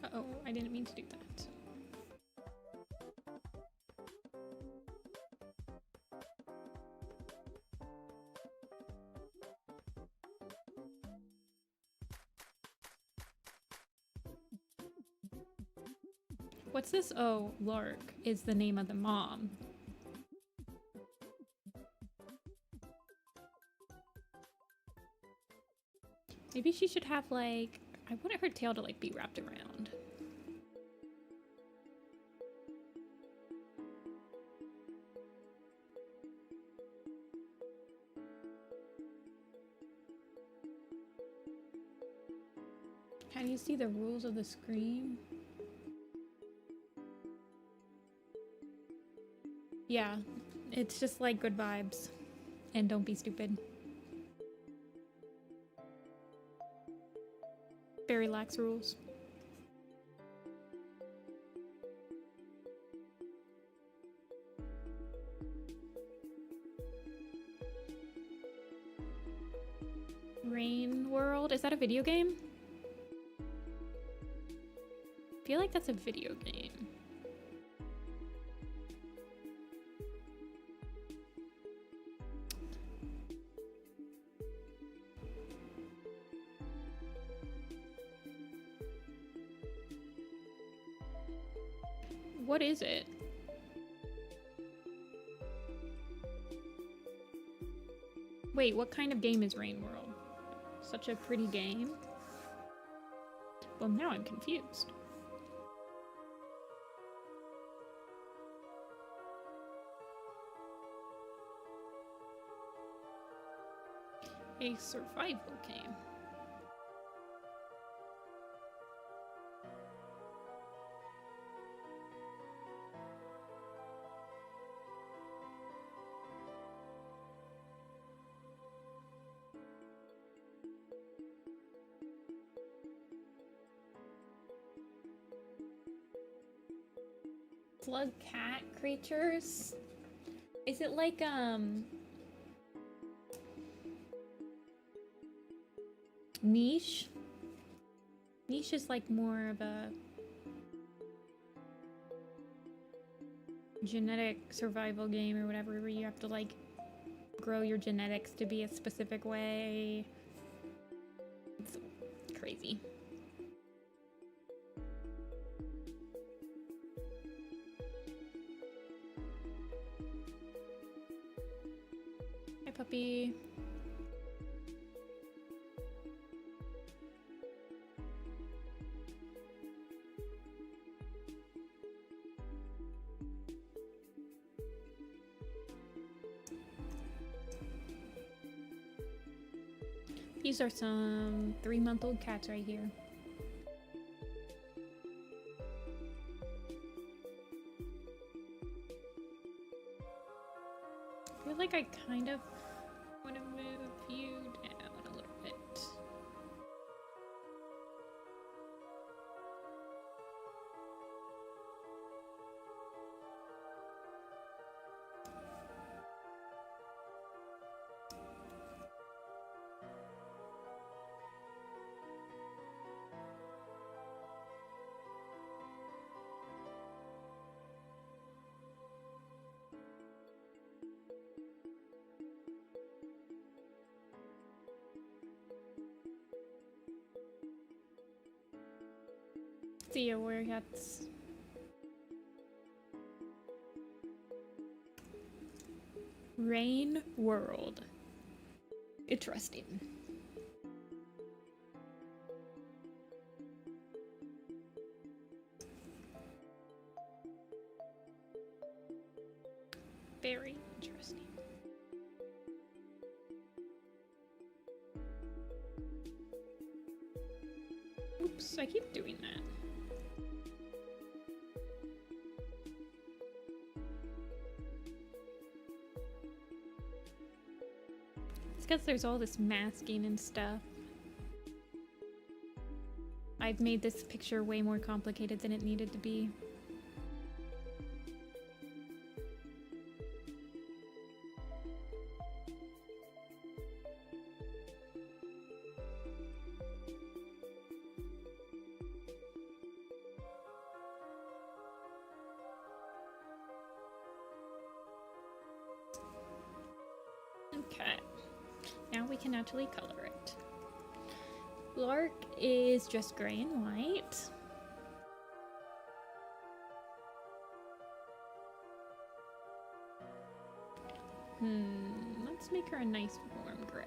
Uh-oh, I didn't mean to do that. What's this? Oh, Lark is the name of the mom. Maybe she should have, like, I wanted her tail to, like, be wrapped around. Can you see the rules of the screen? Yeah, it's just like good vibes. And don't be stupid. Very lax rules. Rain World? Is that a video game? I feel like that's a video game. What is it? Wait, what kind of game is Rain World? Such a pretty game? Well, now I'm confused. A survival game. Slug cat creatures? Is it like, Niche? Niche is like more of a genetic survival game or whatever, where you have to like grow your genetics to be a specific way. It's crazy. Hi, puppy. These are some 3-month-old cats right here. I feel like I kind of want to move you down a little bit. See ya, Warriors. Rain World. Interesting. Very interesting. Oops, I keep doing that. It's because there's all this masking and stuff. I've made this picture way more complicated than it needed to be. Okay, now we can actually color it. Lark is just gray and white. Let's make her a nice warm gray.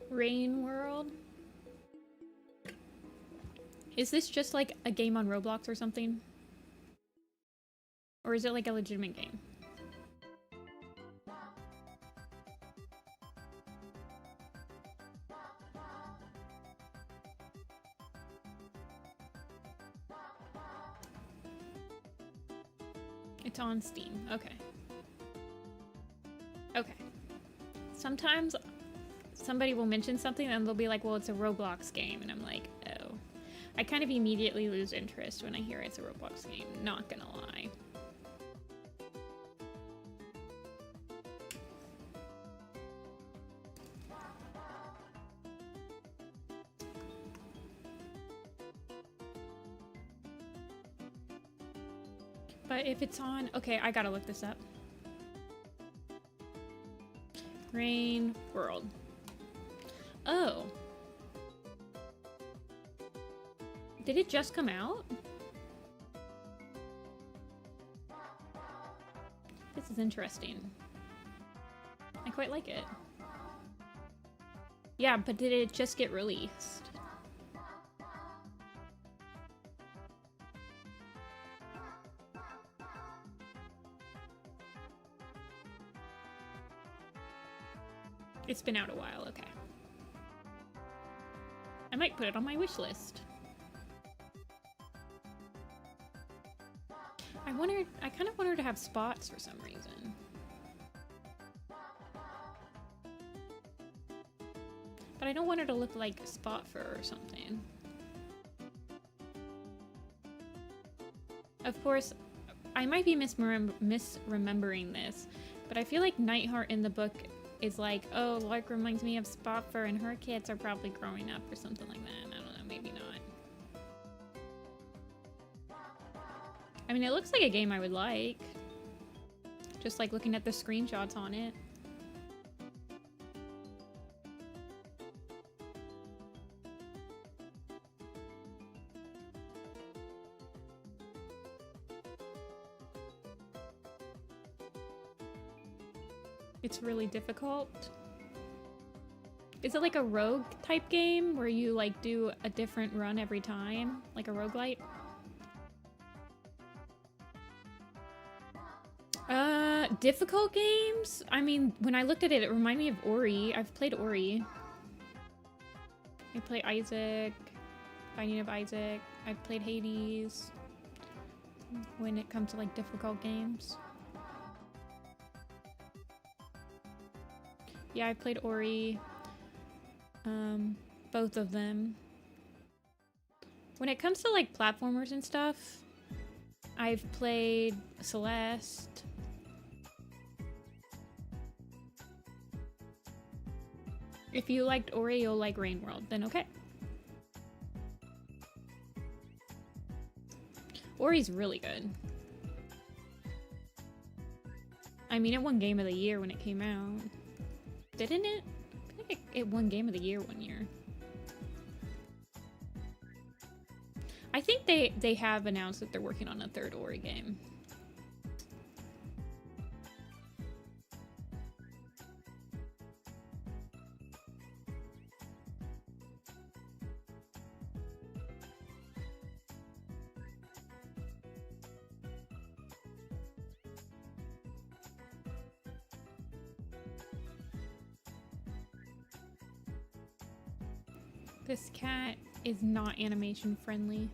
Rain World. Is this just like a game on Roblox or something? Or is it like a legitimate game? It's on Steam. Okay. Okay. Sometimes somebody will mention something and they'll be like, well, it's a Roblox game. And I'm like, oh. I kind of immediately lose interest when I hear it's a Roblox game. Not gonna lie. But if it's on... Okay, I gotta look this up. Rain World. Oh. Did it just come out? This is interesting. I quite like it. Yeah, but did it just get released? It's been out a while, okay. I might put it on my wish list. I kind of want her to have spots for some reason. But I don't want her to look like spot fur or something. Of course, I might be misremembering this, but I feel like Nightheart in the book is like, oh, Lark reminds me of spot fur and her kids are probably growing up or something like that. I don't know, maybe not. I mean, it looks like a game I would like. Just like looking at the screenshots on it. It's really difficult. Is it like a rogue type game where you like do a different run every time? Like a roguelite? Difficult games? I mean, when I looked at it, it reminded me of Ori. I've played Ori. I played Isaac, Binding of Isaac. I've played Hades. When it comes to like difficult games. Yeah, I played Ori. Both of them. When it comes to like platformers and stuff, I've played Celeste. If you liked Ori, you'll like Rain World, then okay. Ori's really good. I mean, it won Game of the Year when it came out. Didn't it? I think it won Game of the Year one year. I think they have announced that they're working on a third Ori game. This cat is not animation friendly.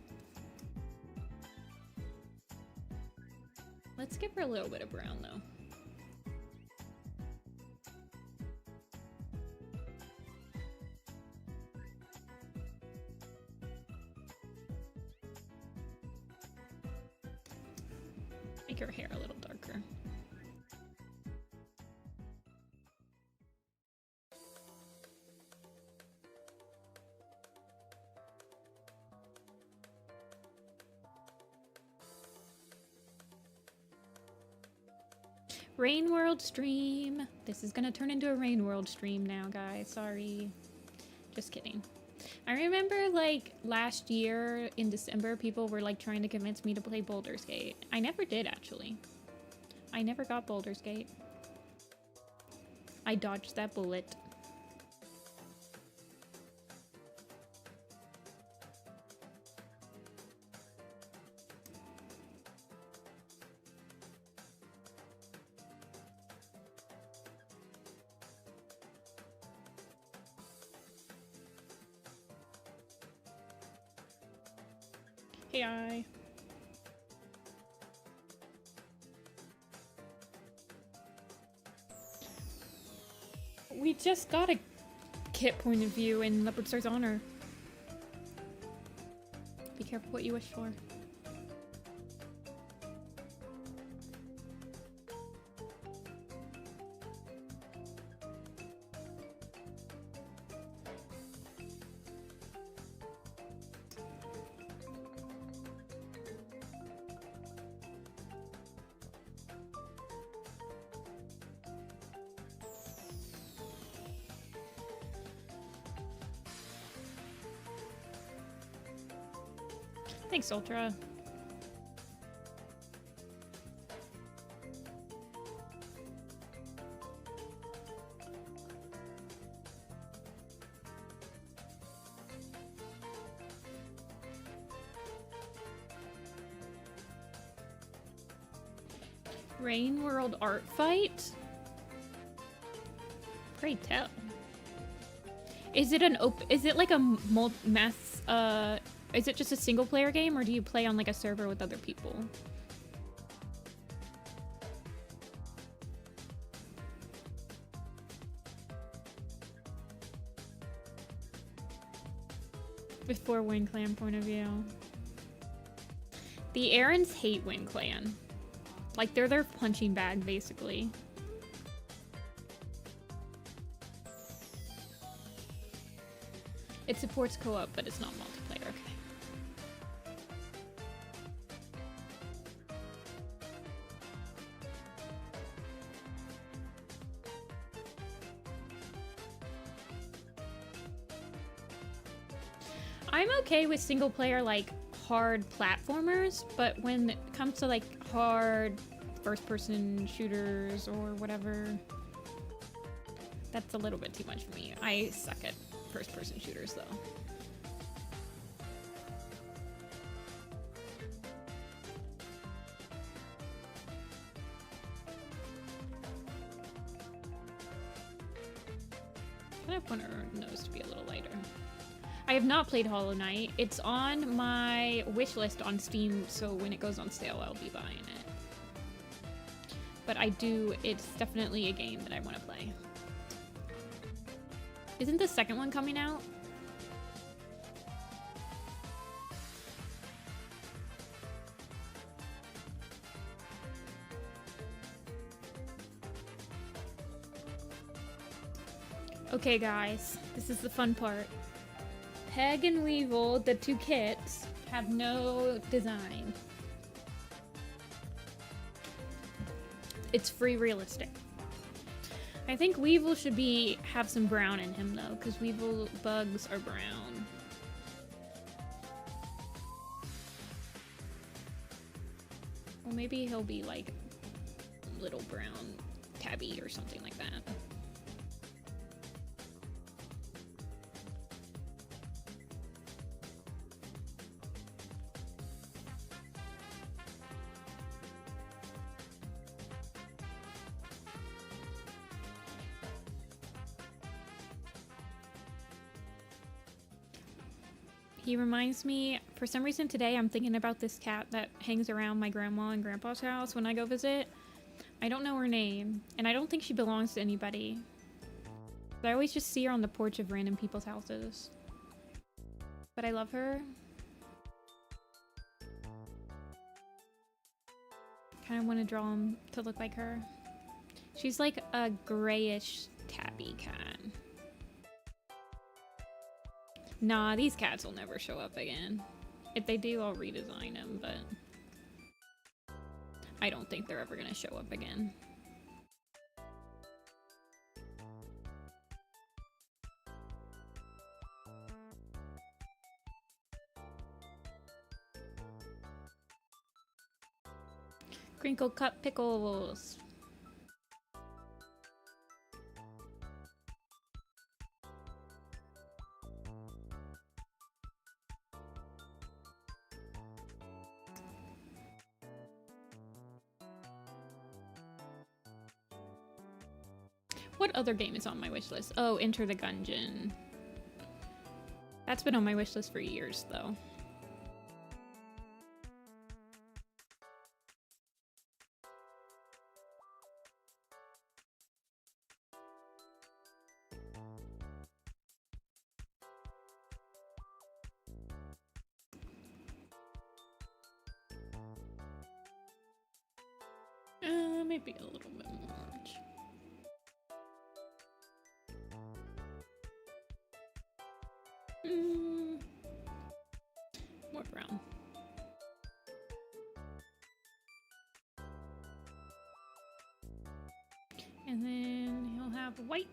Let's give her a little bit of brown though. Make her hair a little darker. Rain World stream. This is gonna turn into a Rain World stream now, guys. Sorry. Just kidding. I remember like last year in December, people were like trying to convince me to play Baldur's Gate. I never did, actually. I never got Baldur's Gate. I dodged that bullet. Hey, we just got a kit point of view in Leopard Star's honor. Be careful what you wish for. Thanks, Ultra. Rain World art fight? Pray tell. Is it an is it like a mass is it just a single player game, or do you play on like a server with other people? Before Wind Clan point of view. The Errands hate Wind Clan. Like, they're their punching bag, basically. It supports co-op, but it's not multiplayer. Okay. I'm okay with single player, like, hard platformers, but when it comes to, like, hard first-person shooters or whatever, that's a little bit too much for me. I suck at first-person shooters, though. I kind of want her nose to be a little lighter. I have not played Hollow Knight. It's on my wish list on Steam, so when it goes on sale, I'll be buying it. But it's definitely a game that I want to play. Isn't the second one coming out? Okay, guys, this is the fun part. Peg and Weevil, the two kits, have no design. It's free realistic. I think Weevil should have some brown in him though, because Weevil bugs are brown. Well, maybe he'll be like little brown tabby or something like that. He reminds me, for some reason today, I'm thinking about this cat that hangs around my grandma and grandpa's house when I go visit. I don't know her name, and I don't think she belongs to anybody. I always just see her on the porch of random people's houses. But I love her. Kind of want to draw him to look like her. She's like a grayish tabby cat. Nah, these cats will never show up again. If they do, I'll redesign them, but I don't think they're ever gonna show up again. Crinkle cut pickles. What other game is on my wish list? Oh, Enter the Gungeon. That's been on my wish list for years, though. Maybe a little bit more orange. More brown. And then he'll have a white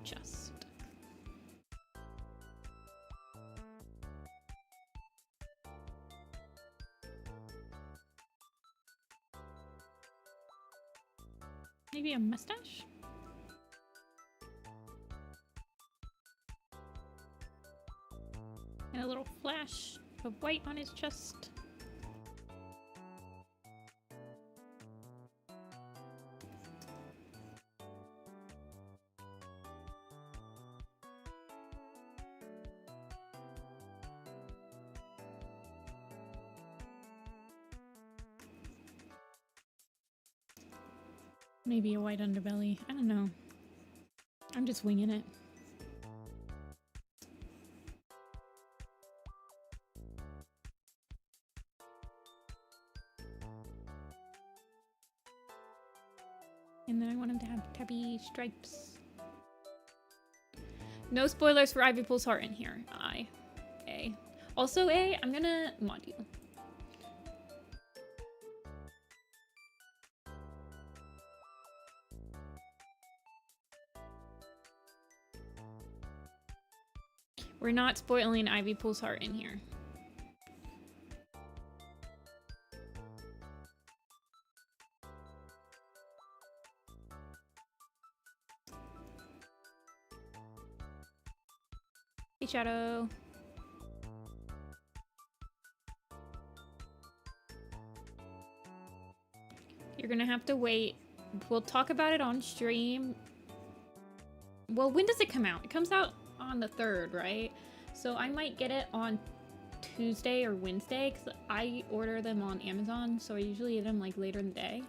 chest. Maybe a mustache? And a little flash of white on his chest. Maybe a white underbelly. I don't know. I'm just winging it. And then I want him to have tabby stripes. No spoilers for Ivy Pool's heart in here. A. Also, I'm gonna mod you. We're not spoiling Ivy Pool's heart in here. Hey, Shadow. You're gonna have to wait. We'll talk about it on stream. Well, when does it come out? It comes out on the 3rd, right? So I might get it on Tuesday or Wednesday because I order them on Amazon, so I usually get them like later in the day.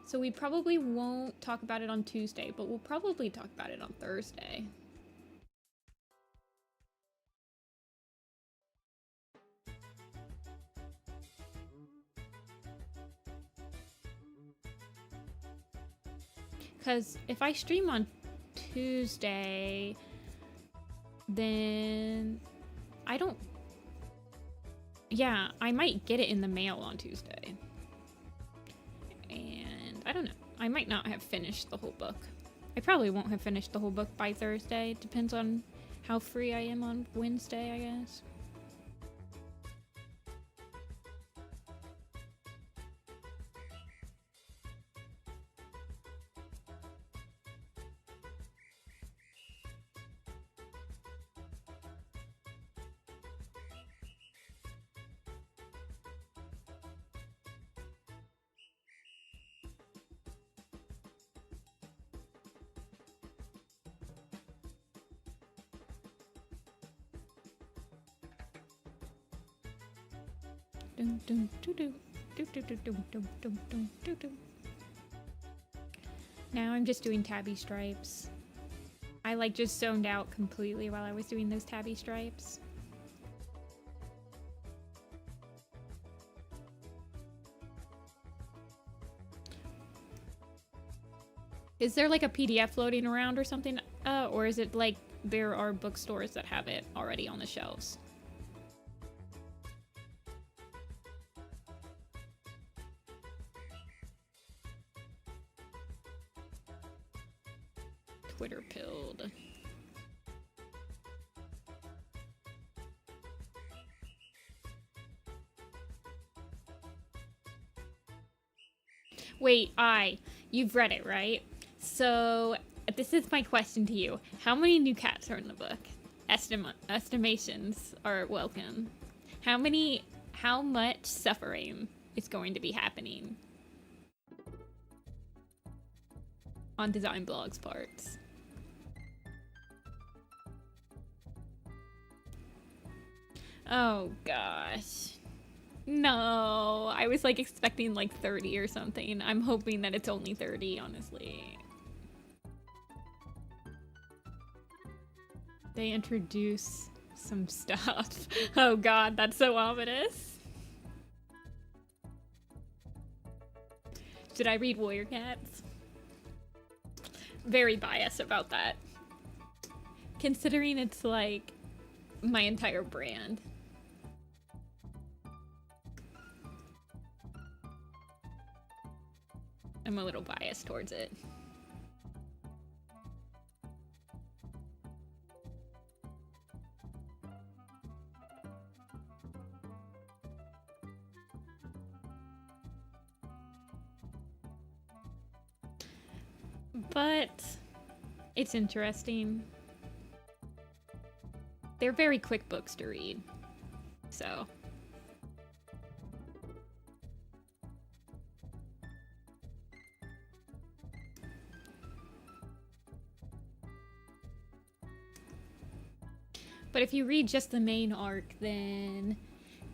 So we probably won't talk about it on Tuesday, but we'll probably talk about it on Thursday. Because if I stream on Tuesday, then I don't... Yeah, I might get it in the mail on Tuesday. I might not have finished the whole book. I probably won't have finished the whole book by Thursday. It depends on how free I am on Wednesday, I guess. Now I'm just doing tabby stripes. I like just zoned out completely while I was doing those tabby stripes. Is there like a PDF floating around or something? Or is it like there are bookstores that have it already on the shelves? Twitter pilled. Wait, you've read it, right? So this is my question to you. How many new cats are in the book? Estimations are welcome. How much suffering is going to be happening on Design Blog's parts? Oh gosh. No, I was like expecting like 30 or something. I'm hoping that it's only 30, honestly. They introduce some stuff. Oh god, that's so ominous. Should I read Warrior Cats? Very biased about that. Considering it's like my entire brand. I'm a little biased towards it. But it's interesting. They're very quick books to read, so. But if you read just the main arc, then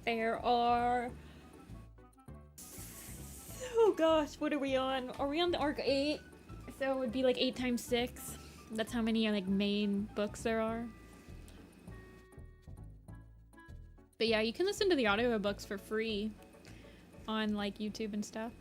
there are... Oh gosh, what are we on? Are we on the arc 8? So it would be like 8 times 6. That's how many like main books there are. But yeah, you can listen to the audiobooks for free on like YouTube and stuff.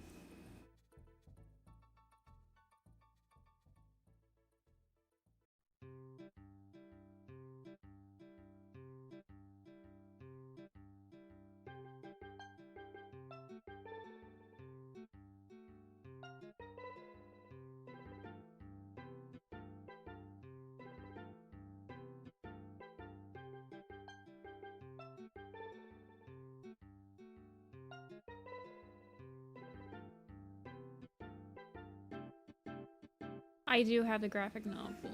I do have the graphic novel.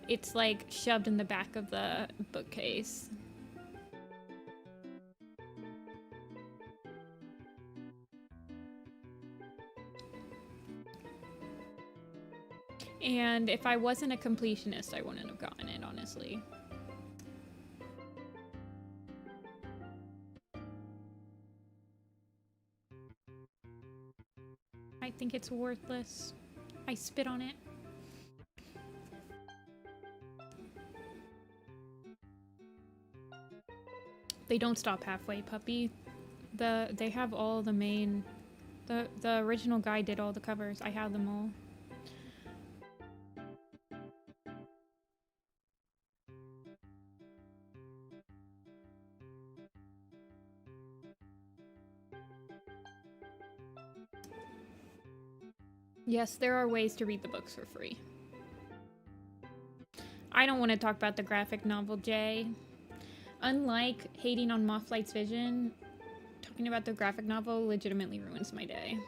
It's like shoved in the back of the bookcase. And if I wasn't a completionist, I wouldn't have gotten it, honestly. I think it's worthless. I spit on it. They don't stop halfway, puppy. They have all the main... The original guy did all the covers. I have them all. Yes, there are ways to read the books for free. I don't want to talk about the graphic novel, Jay. Unlike hating on Mothlight's vision, talking about the graphic novel legitimately ruins my day.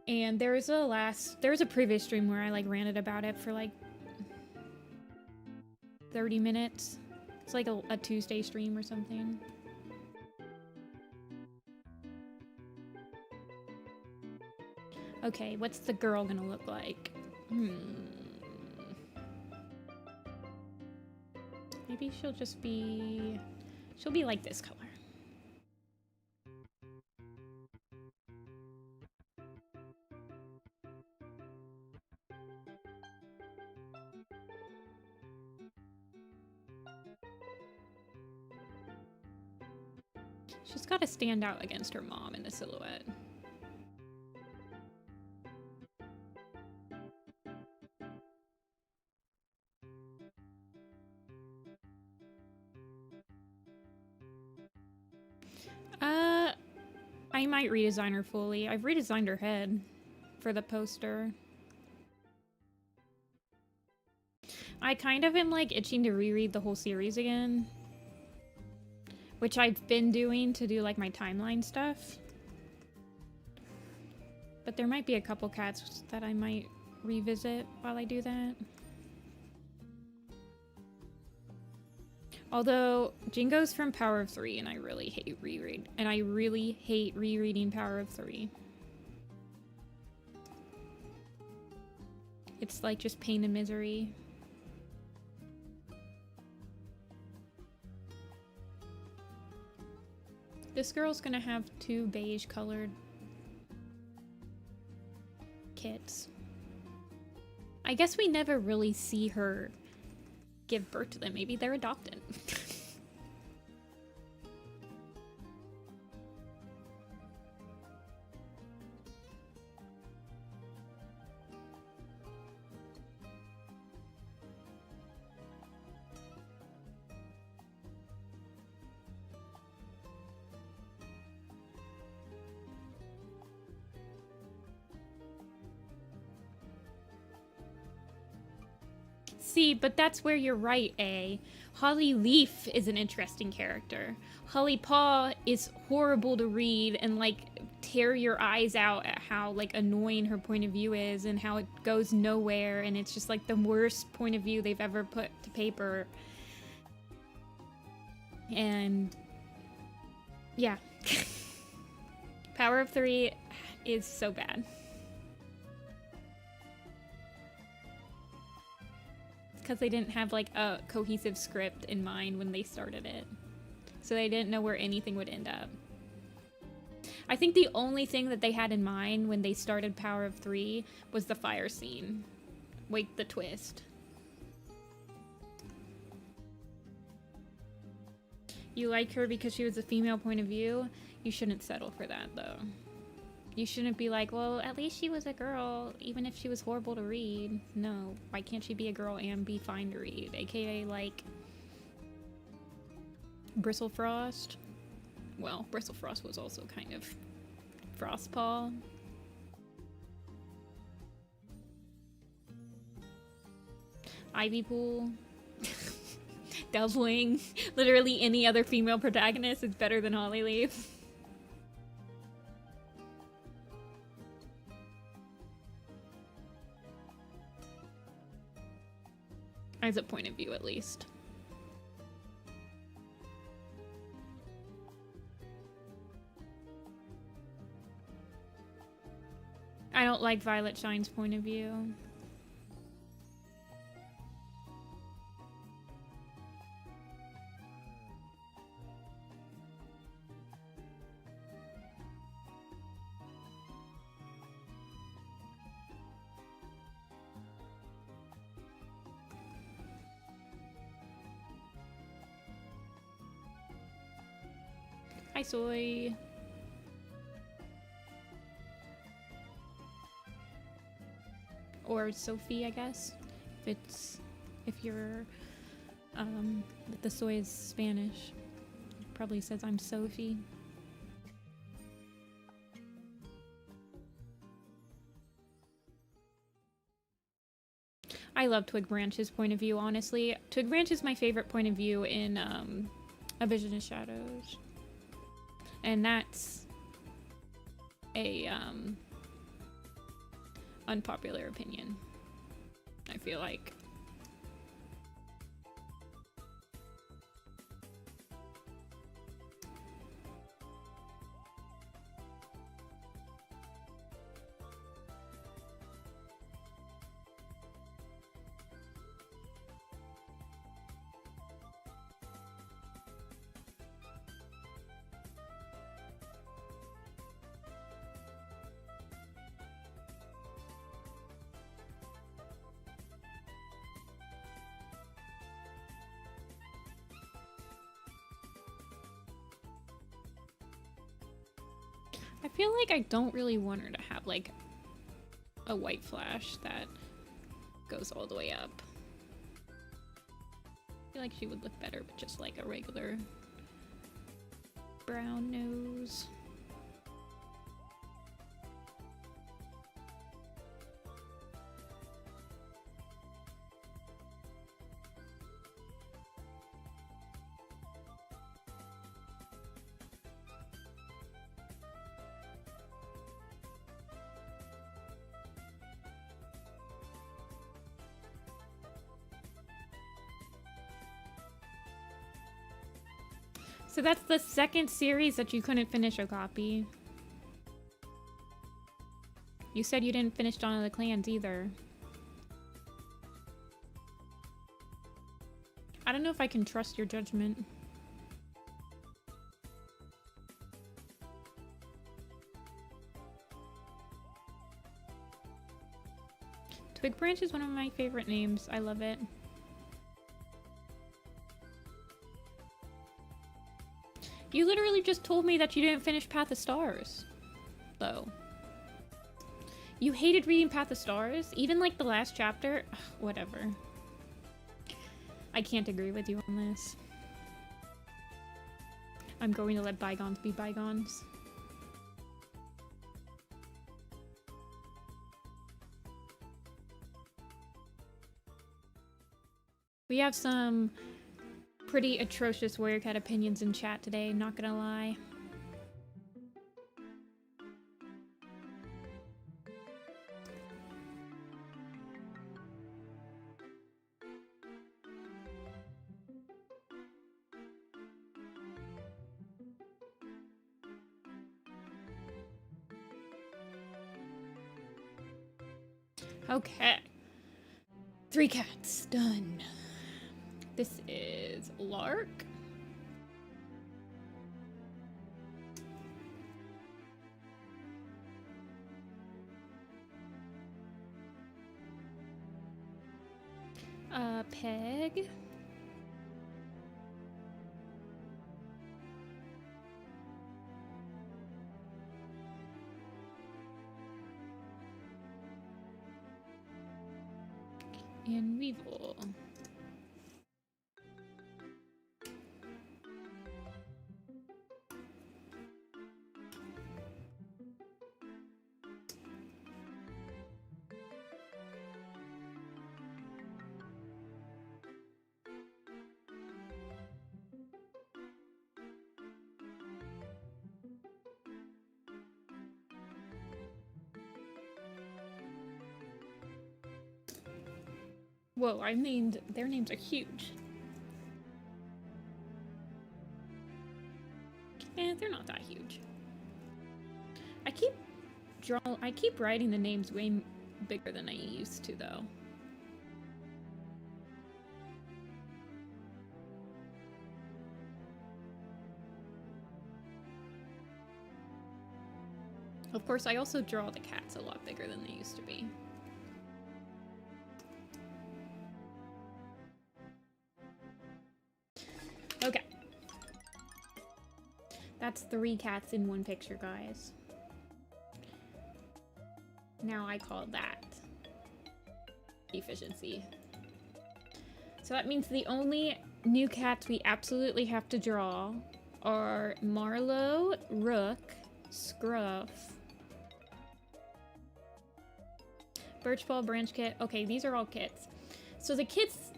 And there was a previous stream where I like ranted about it for like 30 minutes. It's like a Tuesday stream or something. Okay, what's the girl gonna look like? Maybe she'll be like this color. She's gotta stand out against her mom in the silhouette. I might redesign her fully. I've redesigned her head for the poster. I kind of am like itching to reread the whole series again, which I've been doing to do like my timeline stuff. But there might be a couple cats that I might revisit while I do that. Although Jingo's from Power of Three, and I really hate rereading Power of Three. It's like just pain and misery. This girl's gonna have 2 beige colored kits. I guess we never really see her give birth to them. Maybe they're adopted. See, but that's where you're right, A. Holly Leaf is an interesting character. Holly Paw is horrible to read and, like, tear your eyes out at how, like, annoying her point of view is and how it goes nowhere, and it's just, like, the worst point of view they've ever put to paper. And yeah. Power of Three is so bad. Because they didn't have like a cohesive script in mind when they started it. So they didn't know where anything would end up. I think the only thing that they had in mind when they started Power of Three was the fire scene. Wait, the twist. You like her because she was a female point of view? You shouldn't settle for that though. You shouldn't be like, well, at least she was a girl, even if she was horrible to read. No, why can't she be a girl and be fine to read? AKA, like, Bristlefrost. Well, Bristlefrost was also kind of Frostpaw. Ivypool. Delvewing. Literally any other female protagonist is better than Hollyleaf. As a point of view, at least. I don't like Violet Shine's point of view. Hi, Soy. Or Sophie, I guess. If you're, but the Soy is Spanish. It probably says I'm Sophie. I love Twig Branch's point of view, honestly. Twig Branch is my favorite point of view in A Vision of Shadows. And that's a unpopular opinion, I feel like. I feel like I don't really want her to have, like, a white flash that goes all the way up. I feel like she would look better with just, like, a regular brown nose. So that's the second series that you couldn't finish a copy. You said you didn't finish Dawn of the Clans either. I don't know if I can trust your judgment. Twig Branch is one of my favorite names. I love it. You literally just told me that you didn't finish Path of Stars, though. You hated reading Path of Stars? Even like the last chapter? Ugh, whatever. I can't agree with you on this. I'm going to let bygones be bygones. We have some pretty atrocious Warrior Cat opinions in chat today, not gonna lie. Okay. 3 cats, done. This is Lark. Peg. And Weevil. Whoa, I named their names are huge. Eh, they're not that huge. I keep writing the names way bigger than I used to, though. Of course, I also draw the cats a lot bigger than they used to be. Okay. That's 3 cats in 1 picture, guys. Now I call that efficiency. So that means the only new cats we absolutely have to draw are Marlo, Rook, Scruff, Birchball, Branch Kit. Okay, these are all kits. So the kids,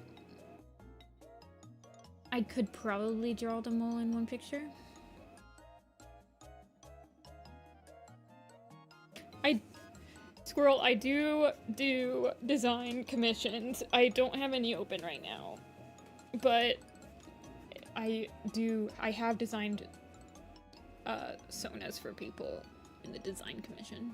I could probably draw them all in one picture. Squirrel, I do design commissions. I don't have any open right now, but I have designed sonas for people in the design commission.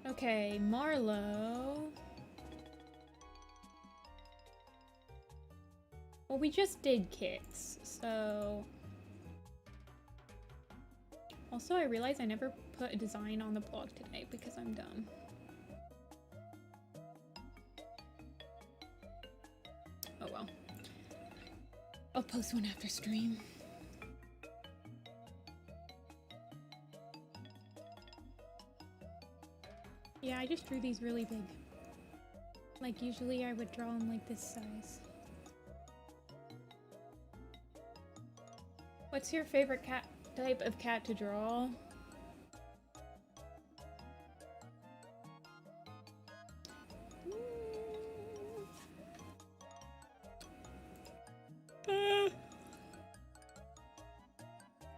Okay, Marlo. Well, we just did kits, so... Also, I realized I never put a design on the blog today because I'm dumb. Oh well. I'll post one after stream. Yeah, I just drew these really big. Like, usually I would draw them like this size. What's your favorite type of cat to draw?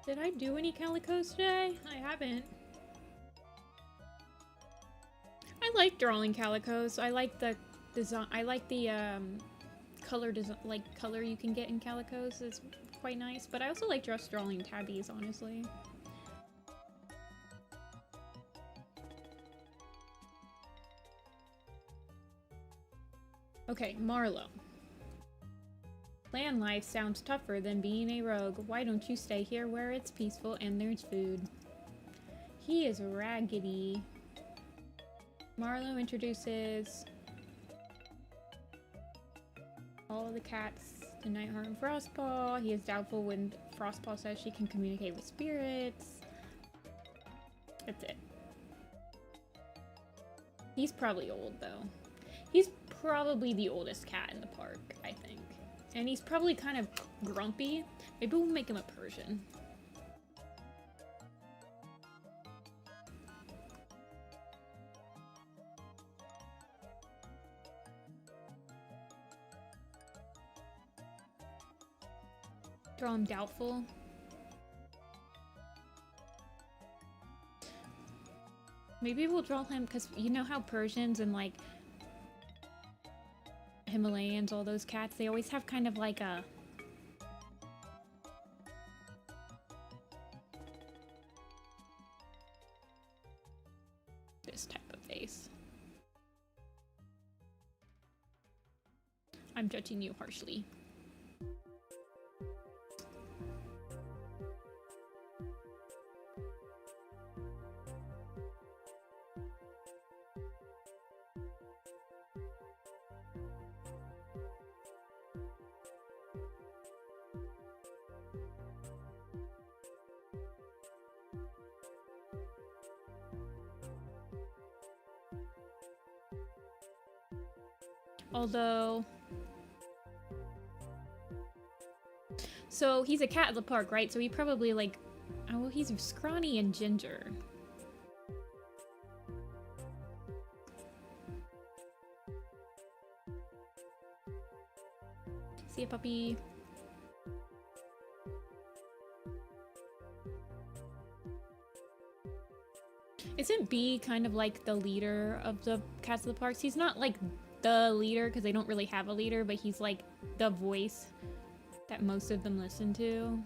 Did I do any calicos today? I haven't. I like drawing calicos. I like the design. I like the color design, like color you can get in calicos is quite nice. But I also like just drawing tabbies, honestly. Okay, Marlo. Land life sounds tougher than being a rogue. Why don't you stay here where it's peaceful and there's food? He is raggedy. Marlo introduces all the cats to Nightheart and Frostpaw. He is doubtful when Frostpaw says she can communicate with spirits. That's it. He's probably old, though. He's probably the oldest cat in the park, I think. And he's probably kind of grumpy. Maybe we'll make him a Persian. Draw him doubtful. Maybe we'll draw him, because you know how Persians and like Himalayans, all those cats, they always have kind of like a this type of face. I'm judging you harshly. Although, so he's a cat at the park, right? So he probably like, oh, well, he's scrawny and ginger. See a puppy. Isn't B kind of like the leader of the cats of the parks? He's not like the leader because they don't really have a leader, but he's like the voice that most of them listen to.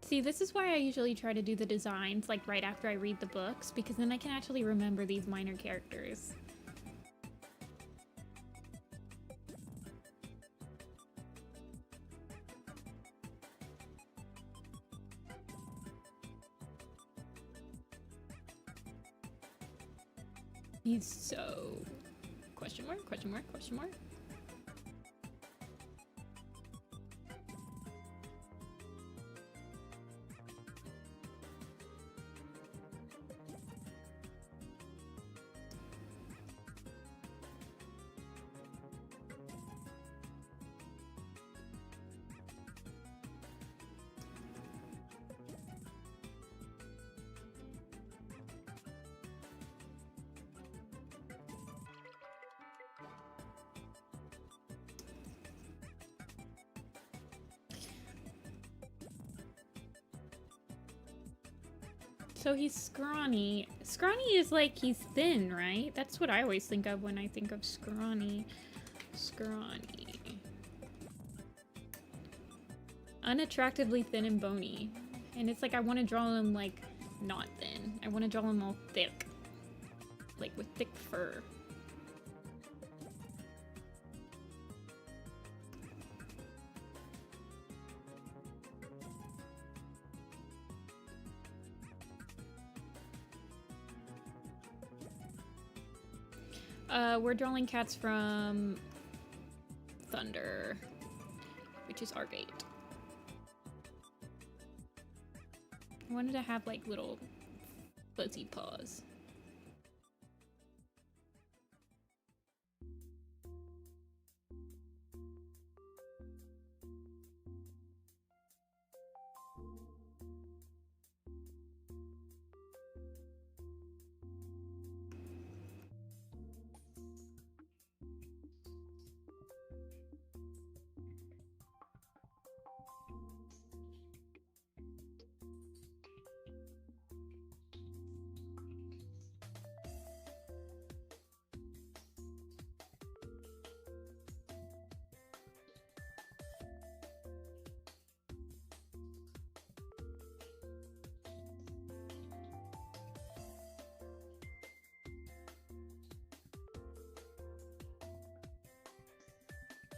See, this is why I usually try to do the designs like right after I read the books, because then I can actually remember these minor characters. He's so... Question mark, question mark, question mark. So he's scrawny. Scrawny is like he's thin, right? That's what I always think of when I think of scrawny. Scrawny. Unattractively thin and bony. And it's like I want to draw him like not thin. I want to draw him all thick. Like with thick fur. We're drawing cats from Thunder, which is our gate. I wanted to have like little fuzzy paws.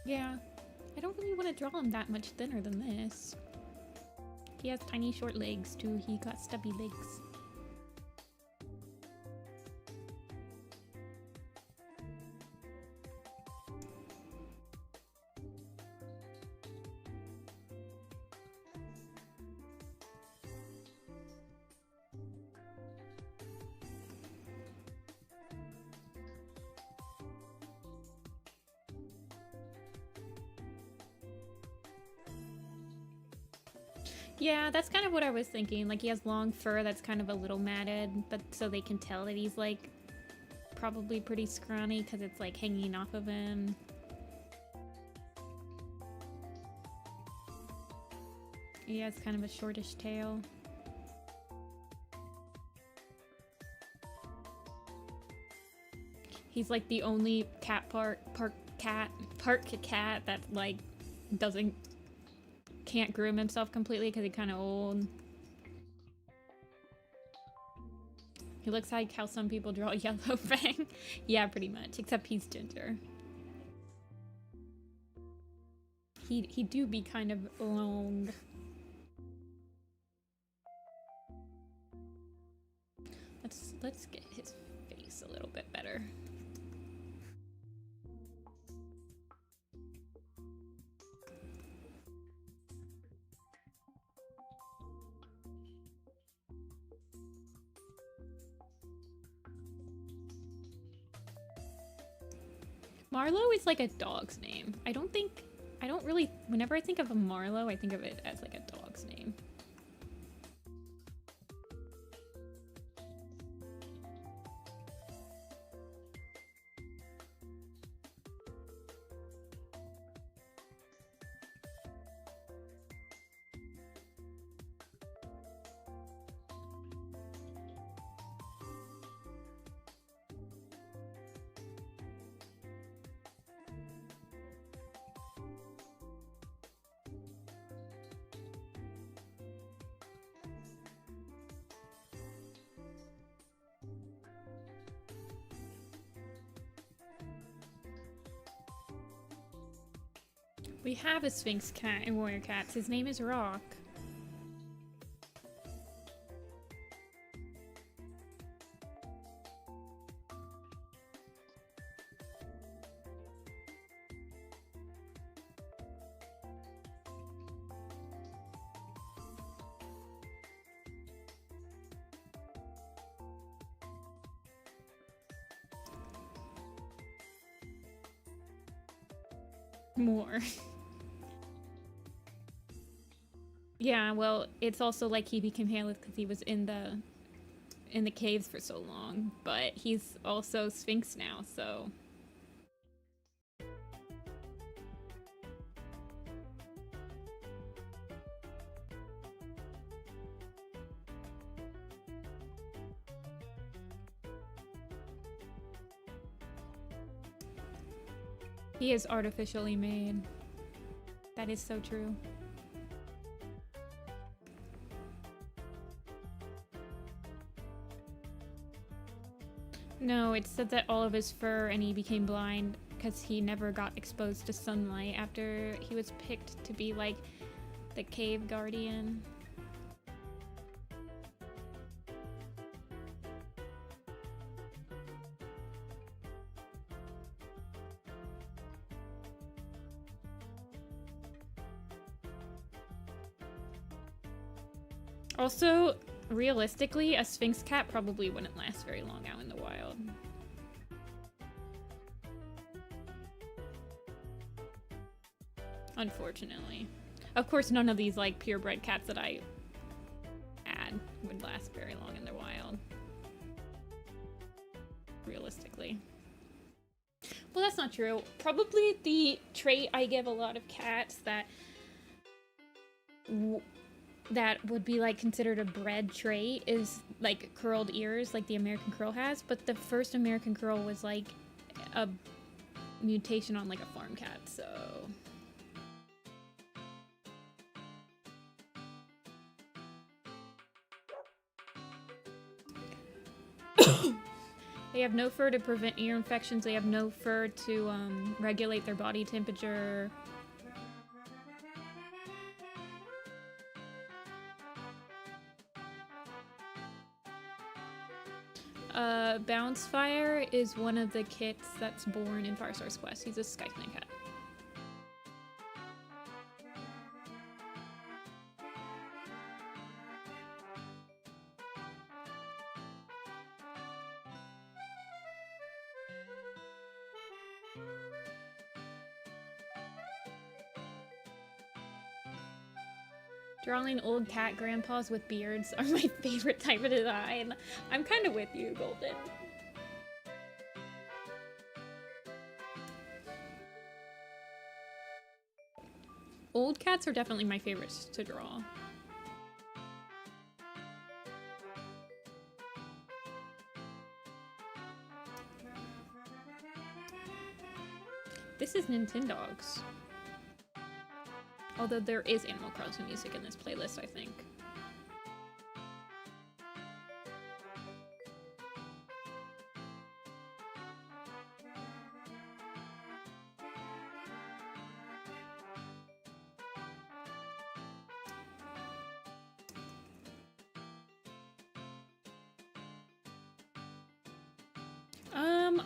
Yeah, I don't really want to draw him that much thinner than this. He has tiny short legs too, he got stubby legs. Yeah, that's kind of what I was thinking. Like, he has long fur that's kind of a little matted, but so they can tell that he's, like, probably pretty scrawny because it's, like, hanging off of him. He has kind of a shortish tail. He's, like, the only park cat that, like, can't groom himself completely because he's kind of old. He looks like how some people draw Yellow Fang. Yeah, pretty much, except he's ginger. He do be kind of long. Let's get his face a little bit better. Marlo is like a dog's name. I don't really, whenever I think of a Marlo, I think of it as like a dog's name. We have a Sphinx cat in Warrior Cats. His name is Rock. More. Yeah, well, it's also like he became hairless because he was in the caves for so long, but he's also Sphinx now, so... He is artificially made. That is so true. No, it said that all of his fur and he became blind because he never got exposed to sunlight after he was picked to be like the cave guardian. Also, realistically, a Sphinx cat probably wouldn't last very long out in the wild. Unfortunately. Of course, none of these like purebred cats that I add would last very long in the wild. Realistically. Well, that's not true. Probably the trait I give a lot of cats that would be like considered a bred trait is like curled ears, like the American Curl has, but the first American Curl was like a mutation on like a farm cat, so... They have no fur to prevent ear infections, they have no fur to regulate their body temperature. Bounce Fire is one of the kits that's born in Firestar's Quest. He's a Skyflame cat. Drawing old cat grandpas with beards are my favorite type of design. I'm kind of with you, Golden. Old cats are definitely my favorites to draw. This is Nintendogs. Although there is Animal Crossing music in this playlist, I think.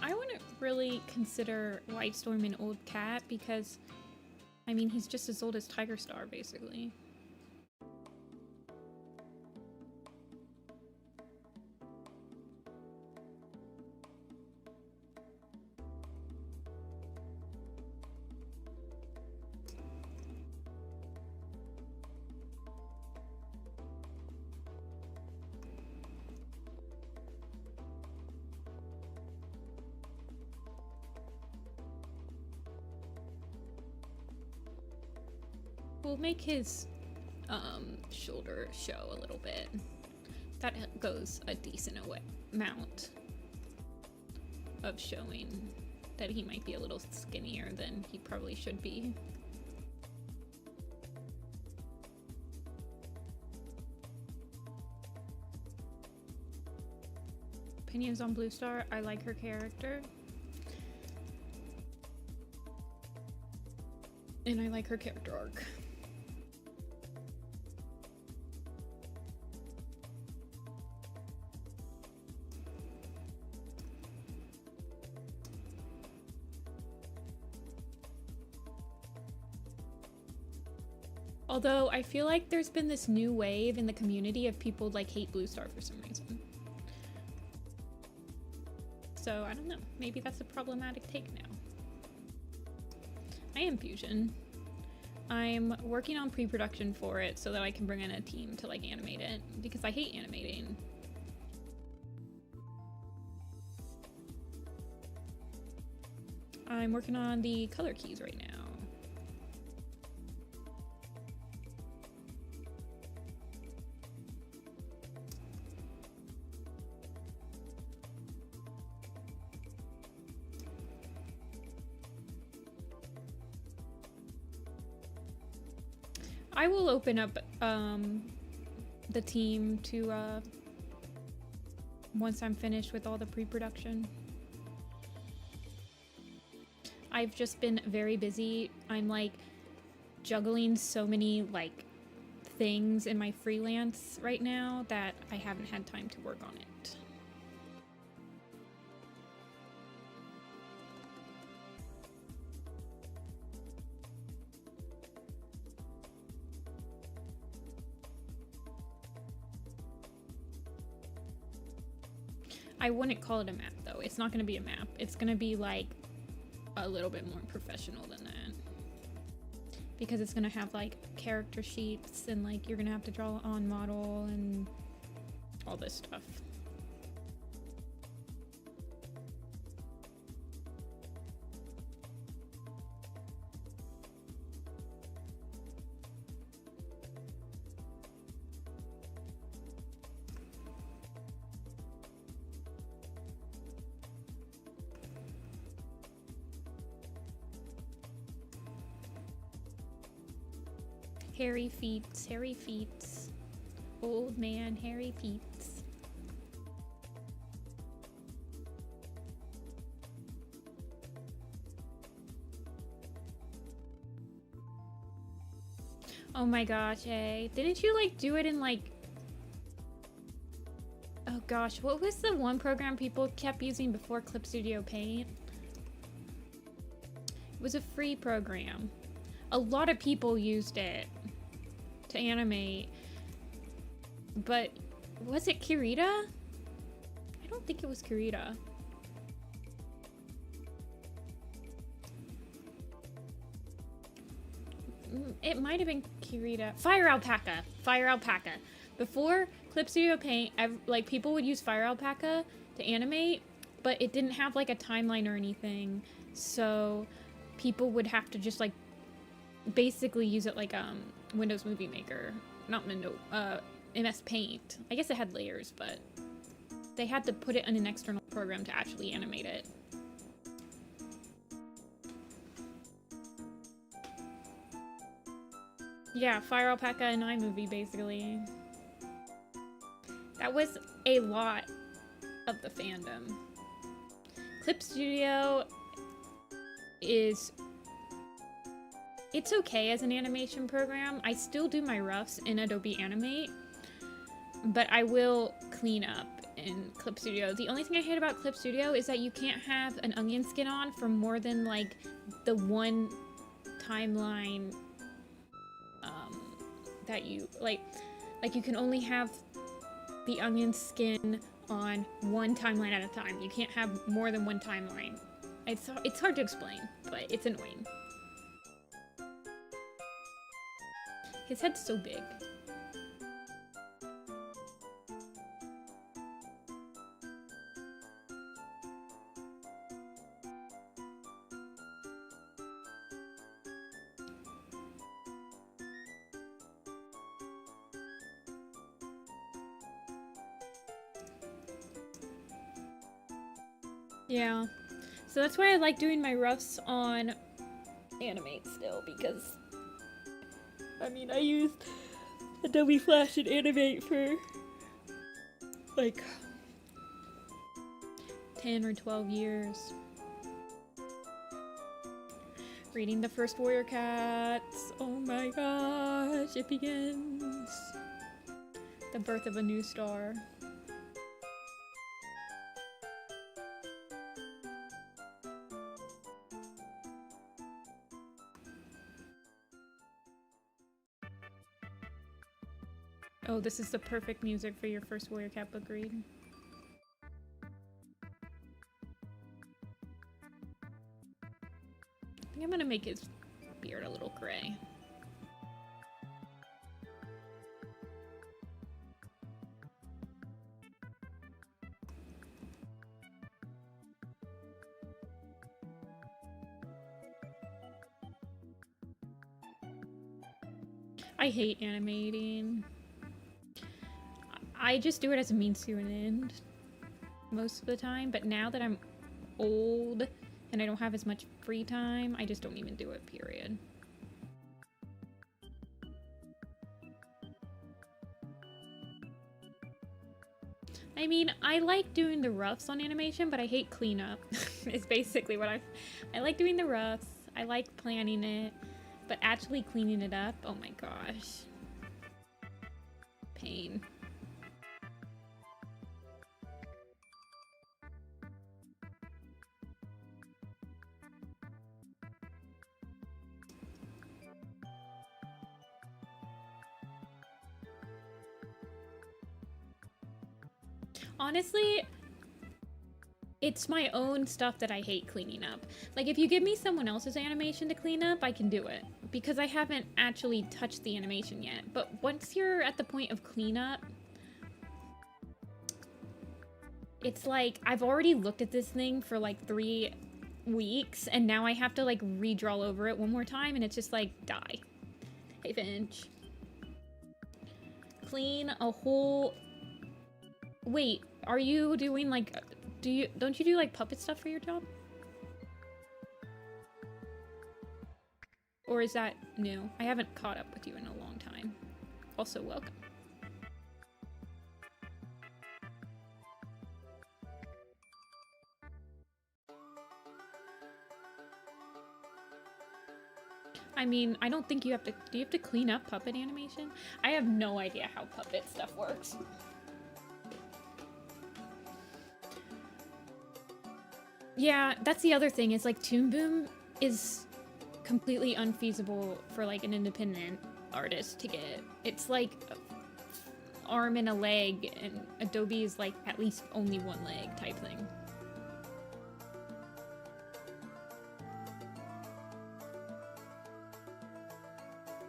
I wouldn't really consider White Storm an old cat because, I mean, he's just as old as Tiger Star, basically. We'll make his shoulder show a little bit. That goes a decent amount of showing that he might be a little skinnier than he probably should be. Opinions on Blue Star? I like her character. And I like her character arc. Although I feel like there's been this new wave in the community of people like hate Blue Star for some reason. So I don't know, maybe that's a problematic take now. I am Fusion. I'm working on pre-production for it so that I can bring in a team to like animate it because I hate animating. I'm working on the color keys right now. I will open up the team to once I'm finished with all the pre-production. I've just been very busy. I'm like juggling so many like things in my freelance right now that I haven't had time to work on it. I wouldn't call it a map though. It's not going to be a map. It's going to be like a little bit more professional than that. Because it's going to have like character sheets and like you're going to have to draw on model and all this stuff. Hairy feet, hairy feet. Old man, hairy feet. Oh my gosh, hey. Didn't you like do it in like... Oh gosh, what was the one program people kept using before Clip Studio Paint? It was a free program. A lot of people used it to animate, but was it Kirita? I don't think it was Kirita. It might have been Kirita. Fire Alpaca. Fire Alpaca. Before Clip Studio Paint, like people would use Fire Alpaca to animate, but it didn't have like a timeline or anything, so people would have to just like basically use it like Windows Movie Maker, not Windows, MS Paint. I guess it had layers, but they had to put it in an external program to actually animate it. Yeah, Fire Alpaca and iMovie, basically. That was a lot of the fandom. Clip Studio is... It's okay as an animation program. I still do my roughs in Adobe Animate, but I will clean up in Clip Studio. The only thing I hate about Clip Studio is that you can't have an onion skin on for more than like the one timeline that you like you can only have the onion skin on one timeline at a time. You can't have more than one timeline. It's hard to explain, but it's annoying. His head's so big. Yeah, so that's why I like doing my roughs on Animate still, because I mean, I used Adobe Flash and Animate for like 10 or 12 years. Reading the first Warrior Cats. Oh my gosh, it begins. The birth of a new star. Oh, this is the perfect music for your first Warrior Cat book read. I think I'm gonna make his beard a little gray. I hate animating. I just do it as a means to an end most of the time, but now that I'm old and I don't have as much free time, I just don't even do it, period. I mean, I like doing the roughs on animation, but I hate cleanup. It's basically what I like doing the roughs. I like planning it, but actually cleaning it up, oh my gosh. Pain. Honestly, it's my own stuff that I hate cleaning up. Like, if you give me someone else's animation to clean up, I can do it. Because I haven't actually touched the animation yet. But once you're at the point of cleanup, it's like, I've already looked at this thing for like 3 weeks, and now I have to like redraw over it one more time, and it's just like, die. Hey, Finch. Clean a whole... Wait, are you doing like... Don't you do like puppet stuff for your job? Or is that new? I haven't caught up with you in a long time. Also, welcome. I mean, I don't think you have to... Do you have to clean up puppet animation? I have no idea how puppet stuff works. Yeah, that's the other thing, is like Toon Boom is completely unfeasible for like an independent artist to get. It's like an arm and a leg, and Adobe is like at least only one leg type thing.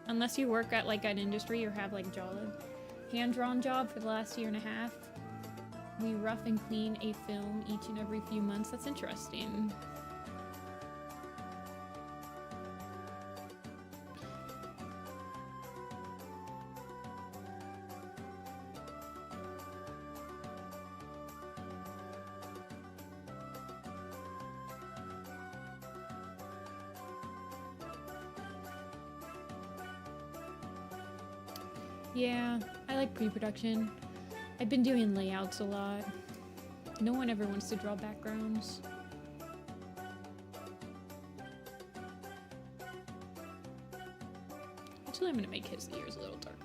Unless you work at like an industry or have like a hand-drawn job for the last 1.5 years. We rough and clean a film each and every few months. That's interesting. Yeah, I like pre-production. I've been doing layouts a lot. No one ever wants to draw backgrounds. Actually, I'm gonna make his ears a little darker.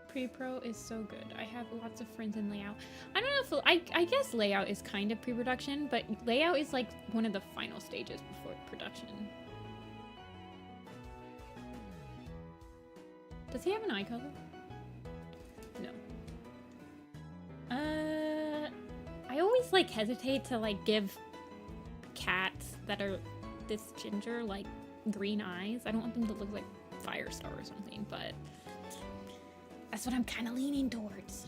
Pre-pro is so good. I have lots of friends in layout. I don't know if I guess layout is kind of pre-production, but layout is like one of the final stages before production. Does he have an eye color? No. I always like hesitate to like give cats that are this ginger like green eyes. I don't want them to look like Firestar or something, but that's what I'm kind of leaning towards.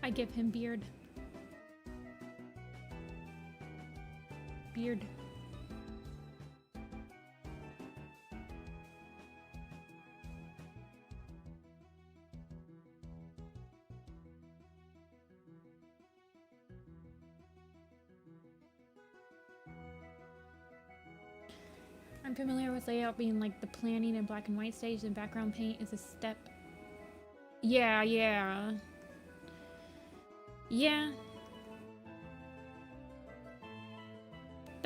I give him beard. Beard. I'm familiar with layout being like the planning and black and white stage, and background paint is a step. Yeah.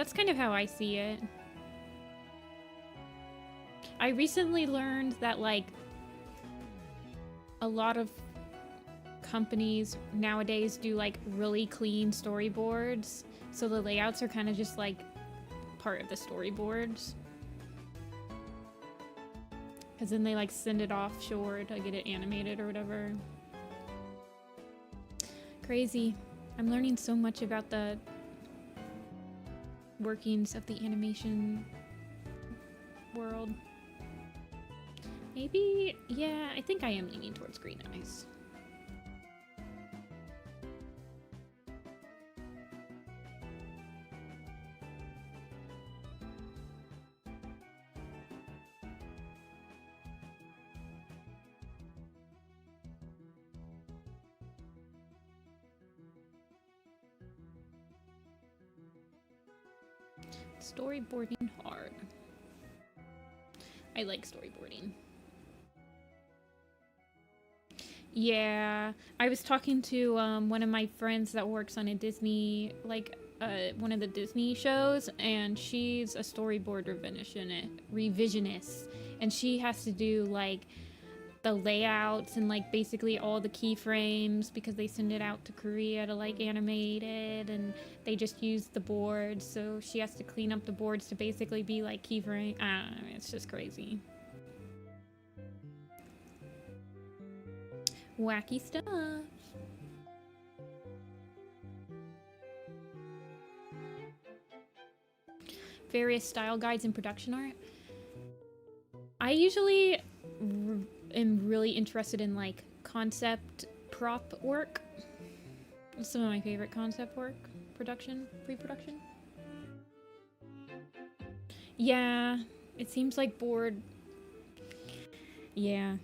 That's kind of how I see it. I recently learned that, like, a lot of companies nowadays do, like, really clean storyboards. So the layouts are kind of just, like, part of the storyboards. Because then they, like, send it offshore to get it animated or whatever. Crazy. I'm learning so much about the workings of the animation world. Maybe, yeah, I think I am leaning towards green eyes. Storyboarding hard. I like storyboarding. Yeah, I was talking to one of my friends that works on a Disney, like one of the Disney shows, and she's a storyboard revisionist, and she has to do like the layouts and like basically all the keyframes because they send it out to Korea to like animate it, and they just use the boards, so she has to clean up the boards to basically be like keyframe. It's just crazy. Wacky stuff. Various style guides and production art. I usually am really interested in like concept prop work. Some of my favorite concept work. Production, pre-production. Yeah, it seems like board. Yeah,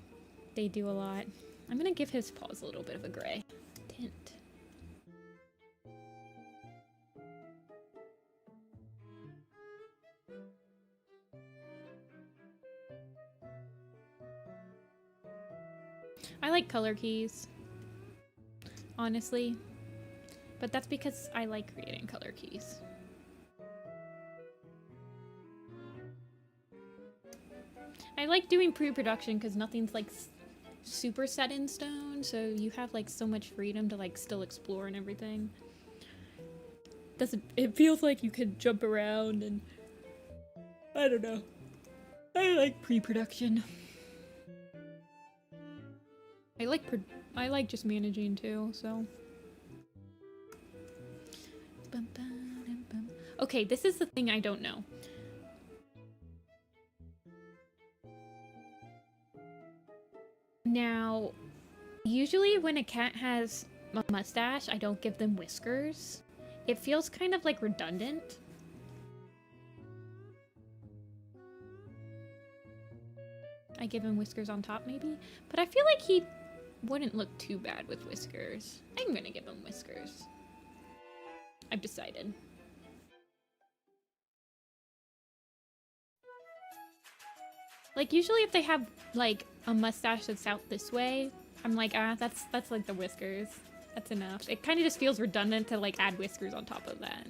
they do a lot. I'm gonna give his paws a little bit of a gray tint. I like color keys, honestly, but that's because I like creating color keys. I like doing pre-production because nothing's like super set in stone, so you have like so much freedom to like still explore and everything. It feels like you could jump around, and I don't know. I like pre-production. I like just managing too, so. Okay, this is the thing I don't know. Now, usually when a cat has a mustache, I don't give them whiskers. It feels kind of like redundant. I give him whiskers on top maybe, but I feel like he wouldn't look too bad with whiskers. I'm gonna give him whiskers. I've decided. Like usually if they have like a mustache that's out this way, I'm like, that's like the whiskers. That's enough. It kind of just feels redundant to like add whiskers on top of that.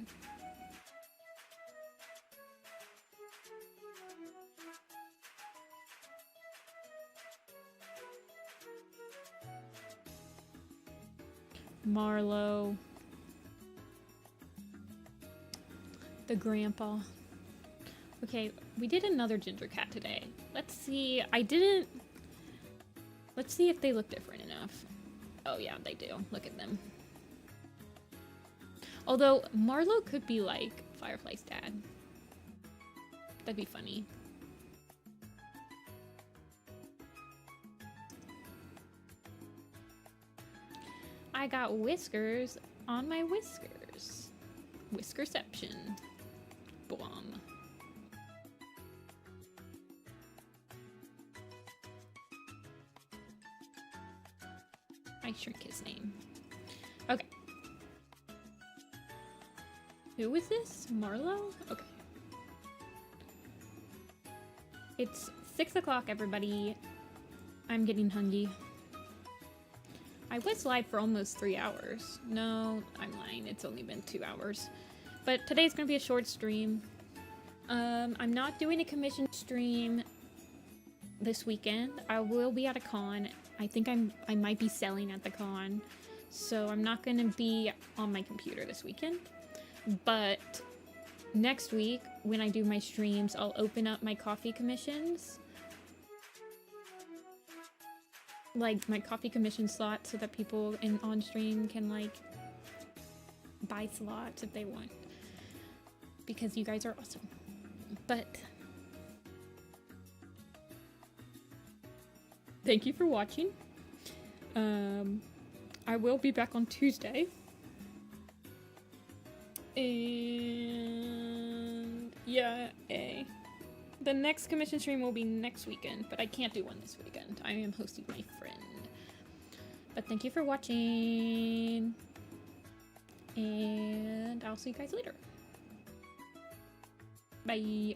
Marlo. The grandpa. Okay, we did another ginger cat today. Let's see. Let's see if they look different enough. Oh yeah, they do. Look at them. Although, Marlo could be like Firefly's dad. That'd be funny. I got whiskers on my whiskers. Whiskerception. Blum. I shrink his name. Okay. Who is this? Marlo? Okay. It's 6 o'clock, everybody. I'm getting hungry. I was live for almost 3 hours. No, I'm lying. It's only been 2 hours. But today's gonna be a short stream. I'm not doing a commission stream this weekend. I will be at a con. I think I might be selling at the con. So I'm not gonna be on my computer this weekend. But next week, when I do my streams, I'll open up my coffee commissions. Like, my coffee commission slot so that people on stream can, like, buy slots if they want. Because you guys are awesome. But thank you for watching. I will be back on Tuesday. And yeah, the next commission stream will be next weekend, but I can't do one this weekend. I am hosting my friend. But thank you for watching. And I'll see you guys later. Bye.